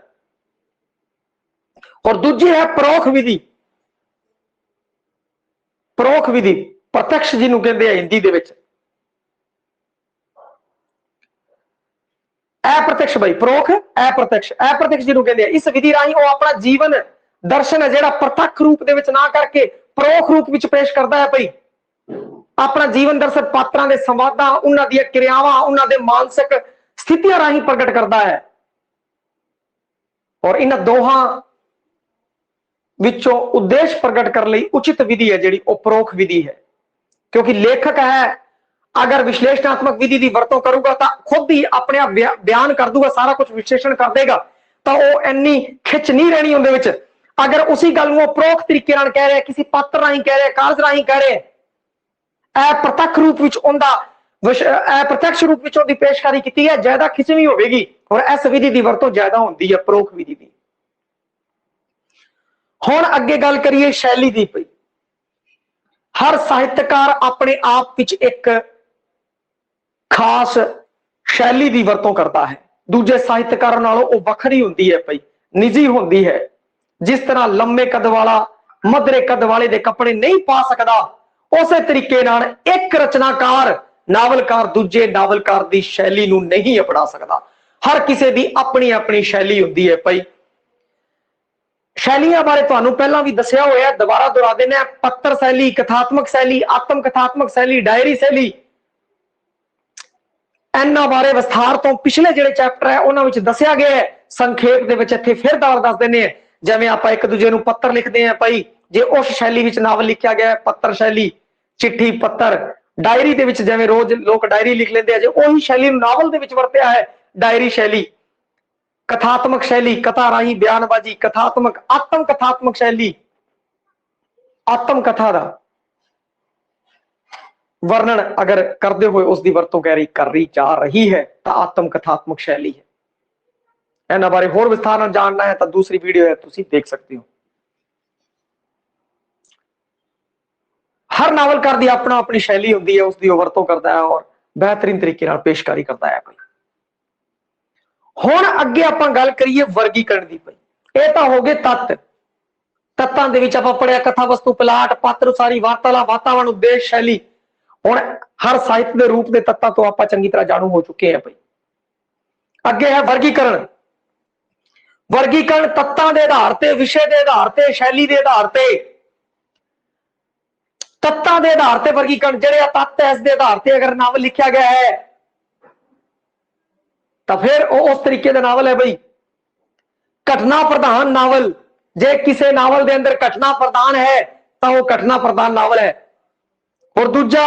ਔਰ ਦੂਜੀ ਹੈ ਪਰੋਖ ਵਿਧੀ। ਪਰੋਖ ਵਿਧੀ, ਪ੍ਰਤੱਖ ਜਿਹਨੂੰ ਕਹਿੰਦੇ ਆ ਹਿੰਦੀ ਦੇ ਵਿੱਚ। ਅਪ੍ਰਤੱਖ ਬਈ, ਪਰੋਖ ਅਪ੍ਰਤੱਖ। ਅਪ੍ਰਤੱਖ ਜਿਹਨੂੰ ਕਹਿੰਦੇ ਆ। ਇਸ ਵਿਧੀ ਰਾਹੀਂ ਉਹ ਆਪਣਾ ਜੀਵਨ ਦਰਸ਼ਨ ਹੈ ਜਿਹੜਾ ਪ੍ਰਤੱਖ ਰੂਪ ਦੇ ਵਿੱਚ ਨਾ ਕਰਕੇ ਪਰੋਖ ਰੂਪ ਵਿੱਚ ਪੇਸ਼ ਕਰਦਾ ਹੈ ਭਾਈ। ਆਪਣਾ ਜੀਵਨ ਦਰਸ਼ਨ ਪਾਤਰਾਂ ਦੇ ਸੰਵਾਦਾਂ, ਉਹਨਾਂ ਦੀਆਂ ਕਿਰਿਆਵਾਂ, ਉਹਨਾਂ ਦੇ ਮਾਨਸਿਕ ਸਥਿਤੀਆਂ ਰਾਹੀਂ ਪ੍ਰਗਟ ਕਰਦਾ ਹੈ। ਔਰ ਇਹਨਾਂ ਦੋਹਾਂ ਵਿੱਚੋਂ ਉਦੇਸ਼ ਪ੍ਰਗਟ ਕਰਨ ਲਈ ਉਚਿਤ ਵਿਧੀ ਹੈ ਜਿਹੜੀ ਉਹ ਪਰੋਖ ਵਿਧੀ ਹੈ। ਕਿਉਂਕਿ ਲੇਖਕ ਹੈ ਅਗਰ ਵਿਸ਼ਲੇਸ਼ਣਾਤਮਕ ਵਿਧੀ ਦੀ ਵਰਤੋਂ ਕਰੂਗਾ ਤਾਂ ਖੁਦ ਹੀ ਆਪਣੇ ਆਪ ਬਿਆਨ ਕਰ ਦੂਗਾ, ਸਾਰਾ ਕੁਝ ਵਿਸ਼ਲੇਸ਼ਣ ਕਰ ਦੇਗਾ, ਤਾਂ ਉਹ ਇੰਨੀ ਖਿੱਚ ਨਹੀਂ ਰਹਿਣੀ ਉਹਦੇ ਵਿੱਚ। ਅਗਰ ਉਸੇ ਗੱਲ ਨੂੰ ਉਹ ਪਰੋਖ ਤਰੀਕੇ ਨਾਲ ਕਹਿ ਰਿਹਾ, ਕਿਸੇ ਪਾਤਰ ਰਾਹੀਂ ਕਹਿ ਰਿਹਾ, ਕਾਰਜ ਰਾਹੀਂ ਕਹਿ ਰਿਹਾ, ਇਹ ਪ੍ਰਤੱਖ ਰੂਪ ਵਿੱਚ ਉਹਦਾ ਪ੍ਰਤੱਖ ਰੂਪ ਵਿੱਚ ਉਹਦੀ ਪੇਸ਼ਕਾਰੀ ਕੀਤੀ ਹੈ, ਜ਼ਿਆਦਾ ਖਿੱਚਵੀਂ ਹੋਵੇਗੀ। ਔਰ ਇਸ ਵਿਧੀ ਦੀ ਵਰਤੋਂ ਜ਼ਿਆਦਾ ਹੁੰਦੀ ਹੈ ਪਰੋਖ ਵਿਧੀ ਦੀ। ਹੁਣ ਅੱਗੇ ਗੱਲ ਕਰੀਏ ਸ਼ੈਲੀ ਦੀ ਪਈ। ਹਰ ਸਾਹਿਤਕਾਰ ਆਪਣੇ ਆਪ ਵਿੱਚ ਇੱਕ ਖਾਸ ਸ਼ੈਲੀ ਦੀ ਵਰਤੋਂ ਕਰਦਾ ਹੈ। ਦੂਜੇ ਸਾਹਿਤਕਾਰਾਂ ਨਾਲੋਂ ਉਹ ਵੱਖਰੀ ਹੁੰਦੀ ਹੈ ਭਾਈ, ਨਿੱਜੀ ਹੁੰਦੀ ਹੈ। ਜਿਸ ਤਰ੍ਹਾਂ ਲੰਮੇ ਕੱਦ ਵਾਲਾ ਮਧਰੇ ਕੱਦ ਵਾਲੇ ਦੇ ਕੱਪੜੇ ਨਹੀਂ ਪਾ ਸਕਦਾ, ਉਸੇ ਤਰੀਕੇ ਨਾਲ ਇੱਕ ਰਚਨਾਕਾਰ, ਨਾਵਲਕਾਰ ਦੂਜੇ ਨਾਵਲਕਾਰ ਦੀ ਸ਼ੈਲੀ ਨੂੰ ਨਹੀਂ ਅਪਣਾ ਸਕਦਾ। ਹਰ ਕਿਸੇ ਦੀ ਆਪਣੀ ਆਪਣੀ ਸ਼ੈਲੀ ਹੁੰਦੀ ਹੈ ਭਾਈ। ਸ਼ੈਲੀਆਂ ਬਾਰੇ ਤੁਹਾਨੂੰ ਪਹਿਲਾਂ ਵੀ ਦੱਸਿਆ ਹੋਇਆ, ਦੁਬਾਰਾ ਦੁਹਰਾ ਦਿੰਦੇ ਹਾਂ। ਪੱਤਰ ਸ਼ੈਲੀ, ਕਥਾਤਮਕ ਸ਼ੈਲੀ, ਆਤਮ ਕਥਾਤਮਕ ਸ਼ੈਲੀ, ਡਾਇਰੀ ਸ਼ੈਲੀ। ਇਹਨਾਂ ਬਾਰੇ ਵਿਸਥਾਰ ਤੋਂ ਪਿਛਲੇ ਜਿਹੜੇ ਚੈਪਟਰ ਹੈ ਉਹਨਾਂ ਵਿੱਚ ਦੱਸਿਆ ਗਿਆ ਹੈ। ਸੰਖੇਪ ਦੇ ਵਿੱਚ ਇੱਥੇ ਫਿਰ ਦੱਸ ਦਿੰਦੇ ਆ। ਜਿਵੇਂ ਆਪਾਂ ਇੱਕ ਦੂਜੇ ਨੂੰ ਪੱਤਰ ਲਿਖਦੇ ਆ ਭਾਈ, ਜੇ ਉਸ ਸ਼ੈਲੀ ਵਿੱਚ ਨਾਵਲ ਲਿਖਿਆ ਗਿਆ ਪੱਤਰ ਸ਼ੈਲੀ, ਚਿੱਠੀ ਪੱਤਰ, ਡਾਇਰੀ ਦੇ ਵਿੱਚ ਜਿਵੇਂ ਰੋਜ਼ ਲੋਕ ਡਾਇਰੀ ਲਿਖ ਲੈਂਦੇ ਆ, ਜੇ ਉਹੀ ਸ਼ੈਲੀ ਨੂੰ ਨਾਵਲ ਦੇ ਵਿੱਚ ਵਰਤਿਆ ਹੈ ਡਾਇਰੀ ਸ਼ੈਲੀ, ਕਥਾਤਮਕ ਸ਼ੈਲੀ, ਕਥਾ ਰਾਹੀਂ ਬਿਆਨਬਾਜ਼ੀ, ਕਥਾਤਮਕ ਆਤਮ ਕਥਾਤਮਕ ਸ਼ੈਲੀ, ਆਤਮ ਕਥਾ ਦਾ वर्णन अगर करते हुए उसकी वरतों कर रही जा रही है तो आत्म कथात्मक शैली है। इन्हां बारे होर विस्तार नाल जानना है तो दूसरी वीडियो है, तुसी देख सकते हो। हर नावलकार दी अपना अपनी शैली होती है, उसकी वरतों करता है और बेहतरीन तरीके नाल पेशकारी करता है। हुण अगे आपां गल करिए वर्गीकरण दी। भाई ये तो हो गए तत्त, तत्तां दे विच आपां पढ़िया कथा वस्तु प्लाट पात्र उसारी वार्तालाप वातावरण उद्देश शैली। हुण हर साहित्य के रूप के तत्तां तो आपां चंगी तरह जाणू हो चुके हैं। भाई अगे है वर्गीकरण। वर्गीकरण तत्तां दे आधार ते, विषय के आधार ते, शैली के आधार ते, तत्तां दे आधार ते वर्गीकरण। जिहड़े तत्त है इसके आधार ते अगर नावल लिखा गया है तो फिर उस तरीके का नावल है। भाई घटना प्रधान नावल, जे किसी नावल के अंदर घटना प्रधान है तो वह घटना प्रधान नावल है। और दूजा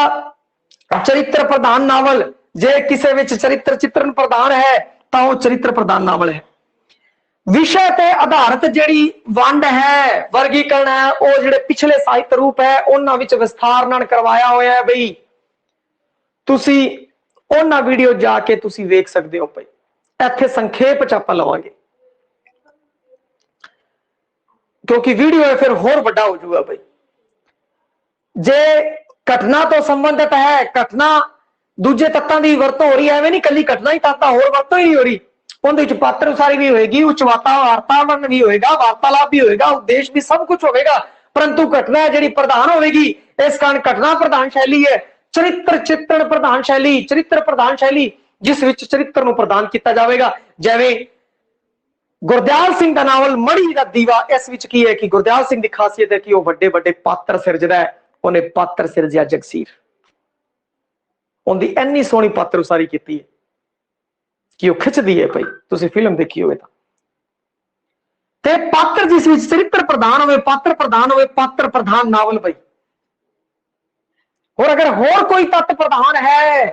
चरित्र प्रधान नावल, जे किसी विच चरित्र चित्रण प्रधान है तो वह चरित्र प्रधान नावल है। विषय ते आधारित जिहड़ी वंड है, वर्गीकरण है, वो जिहड़े पिछले साहित्य रूप है उन्हां विच विस्तार नाल करवाया होया है। बई तुसी उन्हां वीडियो जाके तुसी वेख सकते हो। भाई इत्थे संखेप च आपां लवांगे क्योंकि वीडियो है फिर होर वड्डा हो जाऊगा। भाई जे घटना तो संबंधित है, घटना दूजे तत्तां दी वरतों हो रही है, नहीं कली घटना ही तत्ता होर वरतों ही नहीं हो रही। उहदे विच पात्र उसारी भी होएगी, उच्च वातावरण भी होएगा, वार्तालाप भी होएगा, उद्देश्य भी सब कुछ होएगा, परंतु घटना जिहड़ी प्रधान होएगी। इस कारण घटना प्रधान शैली है। चरित्र चित्रण प्रधान शैली, चरित्र प्रधान शैली जिस विच चरित्र नूं प्रदान किया जाएगा। जिवें गुरदयाल सिंह का नावल मड़ी का दीवा, इस विच की है कि गुरदयाल सिंह की खासियत है कि वह बड़े बड़े पात्र सिरजदा है। उन्हें पात्र सिरजिया जगसीर, उनकी इन्नी सोहनी पात्र उसारी की है कि वह खिंचदी है। भाई तुसीं फिल्म देखी होवे ते पात्र जिस विच चरित्र प्रधान होवे, पात्र प्रधान होवे, पात्र प्रधान नावल। भाई और अगर होर कोई तत्त प्रधान है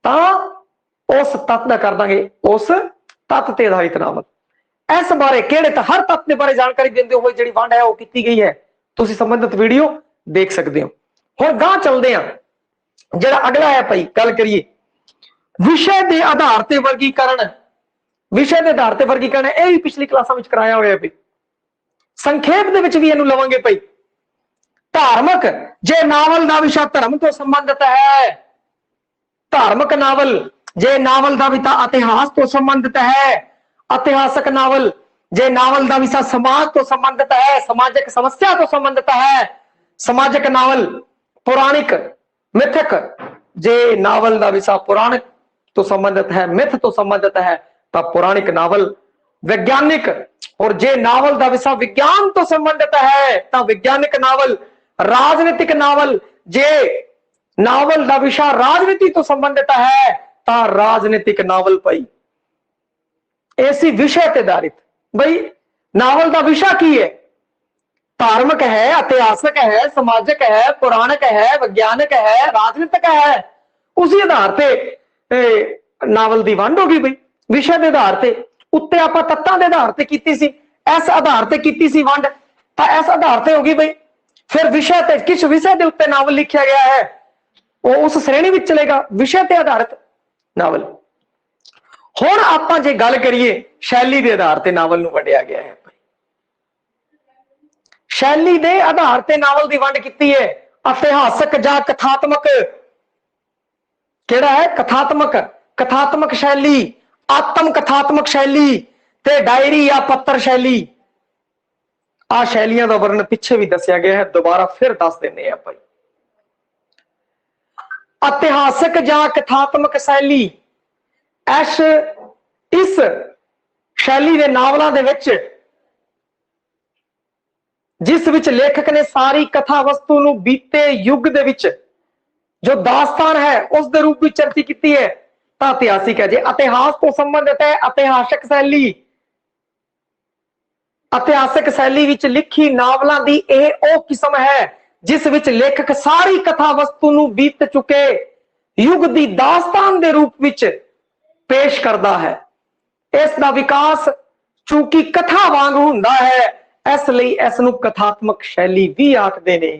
तो उस तत्त दा कर दांगे उस तत्त ते आधारित नावल। इस बारे किहड़े हर तत्त के बारे जानकारी देंदे होए जिहड़ी वंड है वो की गई है, तुसीं संबंधित वीडियो देख सकते हो। हुण गां चलदे हां, जिहड़ा अगला है भाई गल करिए विषय के आधार ते वर्गीकरण। विषय के आधार ते वर्गीकरण है, यह भी पिछली क्लासां विच कराया होया। भाई संखेप दे विच भी इहनूं लवांगे। भाई धार्मिक, जे नावल का विषय धर्म तो संबंधित है, धार्मिक नावल, जे नावल का विषय इतिहास तो संबंधित है, ऐतिहासिक नावल, जे नावल का विषय समाज तो संबंधित है, सामाजिक समस्या तो संबंधित है, समाजिक नावल, पौराणिक मिथक, जे नावल का विषय पौराणिक तो संबंधित है, मिथ तो संबंधित है तो पौराणिक नावल। वैज्ञानिक, और जे नावल का विषय विज्ञान तो संबंधित है तो वैज्ञानिक नावल। राजनीतिक नावल, जे नावल का विषय राजनीति तो संबंधित है तो राजनीतिक नावल। भाई ऐसी विषय ते आधारित। भाई नावल का विषय की है, धार्मिक है, ऐतिहासिक है, सामाजिक है, पौराणिक है, वैज्ञानिक है, राजनीतिक है, उसी आधार पे नावल की वंड होगी। भाई विषय के आधार से उत्ते आपां तत्तां दे आधार ते कीती सी, इस आधार ते कीती सी वंड तो इस आधार से होगी। भाई फिर विषय ते किस विषय के उत्ते नावल लिखा गया है वो उस श्रेणी में चलेगा, विषय ते आधारित नावल। हुण आपां जे गल करिए शैली के आधार ते नावल नूं वंडिया गया है। शैली के आधार ते नावल की वंड की है। इतिहासक जां कथात्मक, किहड़ा है कथात्मक, कथात्मक शैली, आत्म कथात्मक शैली ते डायरी या पत्र शैली। आ शैलियां का वर्णन पिछे भी दसिया गया है, दोबारा फिर दस देने भाई। इतिहासक जां कथात्मक शैली, इस शैली के नावलों के विच जिस विच लेखक ने सारी कथा वस्तु नूं बीते युग दे विच जो दास्तान है उस दे रूप में चर्चा की है तो इतिहासिक है। जे इतिहास तो संबंधित है इतिहासक शैली, इतिहासक शैली विच लिखी नावलों की यह किस्म है जिस विच लेखक सारी कथा वस्तु नूं बीत चुके युग की दास्तान के रूप विच पेश करता है। इसका विकास चूंकि कथा वांग हुंदा है इसलिए इसनूं कथात्मक शैली भी आखदे ने।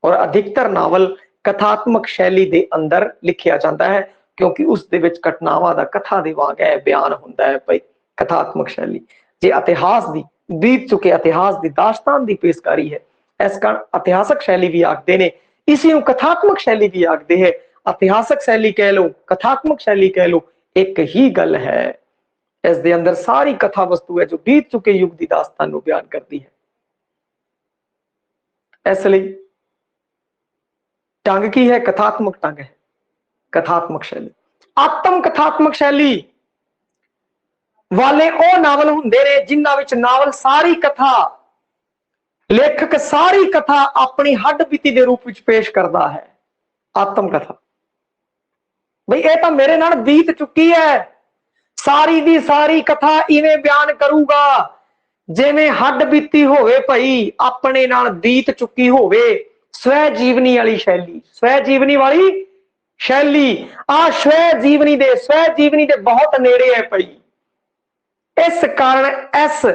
और अधिकतर नावल कथात्मक शैली के अंदर लिखिया जाता है क्योंकि उस दे विच घटनावां दा कथा दे वांग है बयान हुंदा है। भाई कथात्मक शैली जे इतिहास दी बीत चुके इतिहास की दास्तान की पेशकारी है इस कारण इतिहासक शैली भी आखते ने। इसी नूं कथात्मक शैली भी आखते हैं। इतिहासक शैली कह लो कथात्मक शैली कह लो एक ही गल है। इस दे अंदर सारी कथा वस्तु है जो बीत चुके युग की दास्तान को बयान करती है। इसलिए ढंग की है कथात्मक ढंग है कथात्मक शैली। आत्म कथात्मक शैली वाले ओ नावल हुंदे ने जिन्हां विच नावल सारी कथा लेखक सारी कथा अपनी हड्ड बीती के रूप में पेश करता है। आत्म कथा भाई ये तो मेरे नाल बीत चुकी है सारी दी सारी कथा इवें बयान करूगा जिवें हड्ड बीती होवे भाई अपने नाल बीत चुकी होवे। स्वै जीवनी वाली शैली स्वै जीवनी वाली शैली आ स्वै जीवनी दे बहुत नेड़े है भाई। इस कारण इस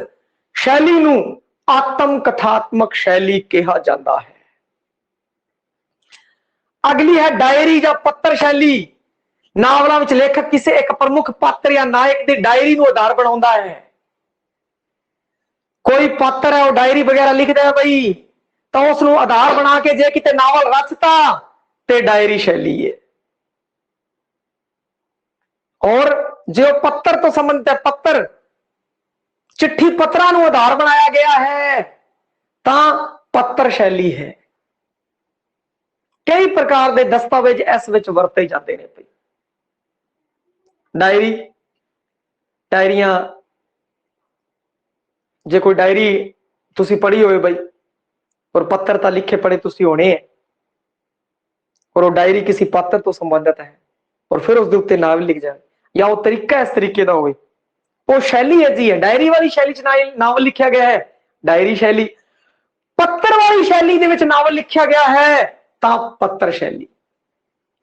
शैली नूं आत्म कथात्मक शैली कहा जाता है। अगली है डायरी या पत्र शैली। नावलों में लेखक किसी एक प्रमुख पात्र या नायक की डायरी को आधार बनाता है। कोई पात्र है वो डायरी वगैरह लिखता है भाई तो उसको आधार बना के जे किते नावल रचता ते डायरी शैली है। और जो पत्र तो संबंधित है पत्र चिट्ठी पत्रा को आधार बनाया गया है ता पत्र शैली है। कई प्रकार के दस्तावेज इस विच वरते जाते हैं भाई। डायरी डायरियां जे कोई डायरी तुसी पढ़ी होए भाई और पत्र तो लिखे पढ़े तुसी होने हैं और वो डायरी किसी पात्र तो संबंधित है और फिर उसके उत्ते नावल लिख जाए या वो तरीका इस तरीके का हो वो शैली है जी है। डायरी वाली शैली नावल लिखा गया है डायरी शैली। पत्र वाली शैली दे विच नावल लिखा गया है ता पत्र शैली।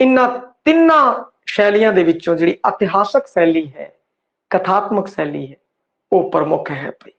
इन्हां तिन्ना शैलियां दे विचों जिहड़ी इतिहासक शैली है कथात्मक शैली है वो प्रमुख है भाई।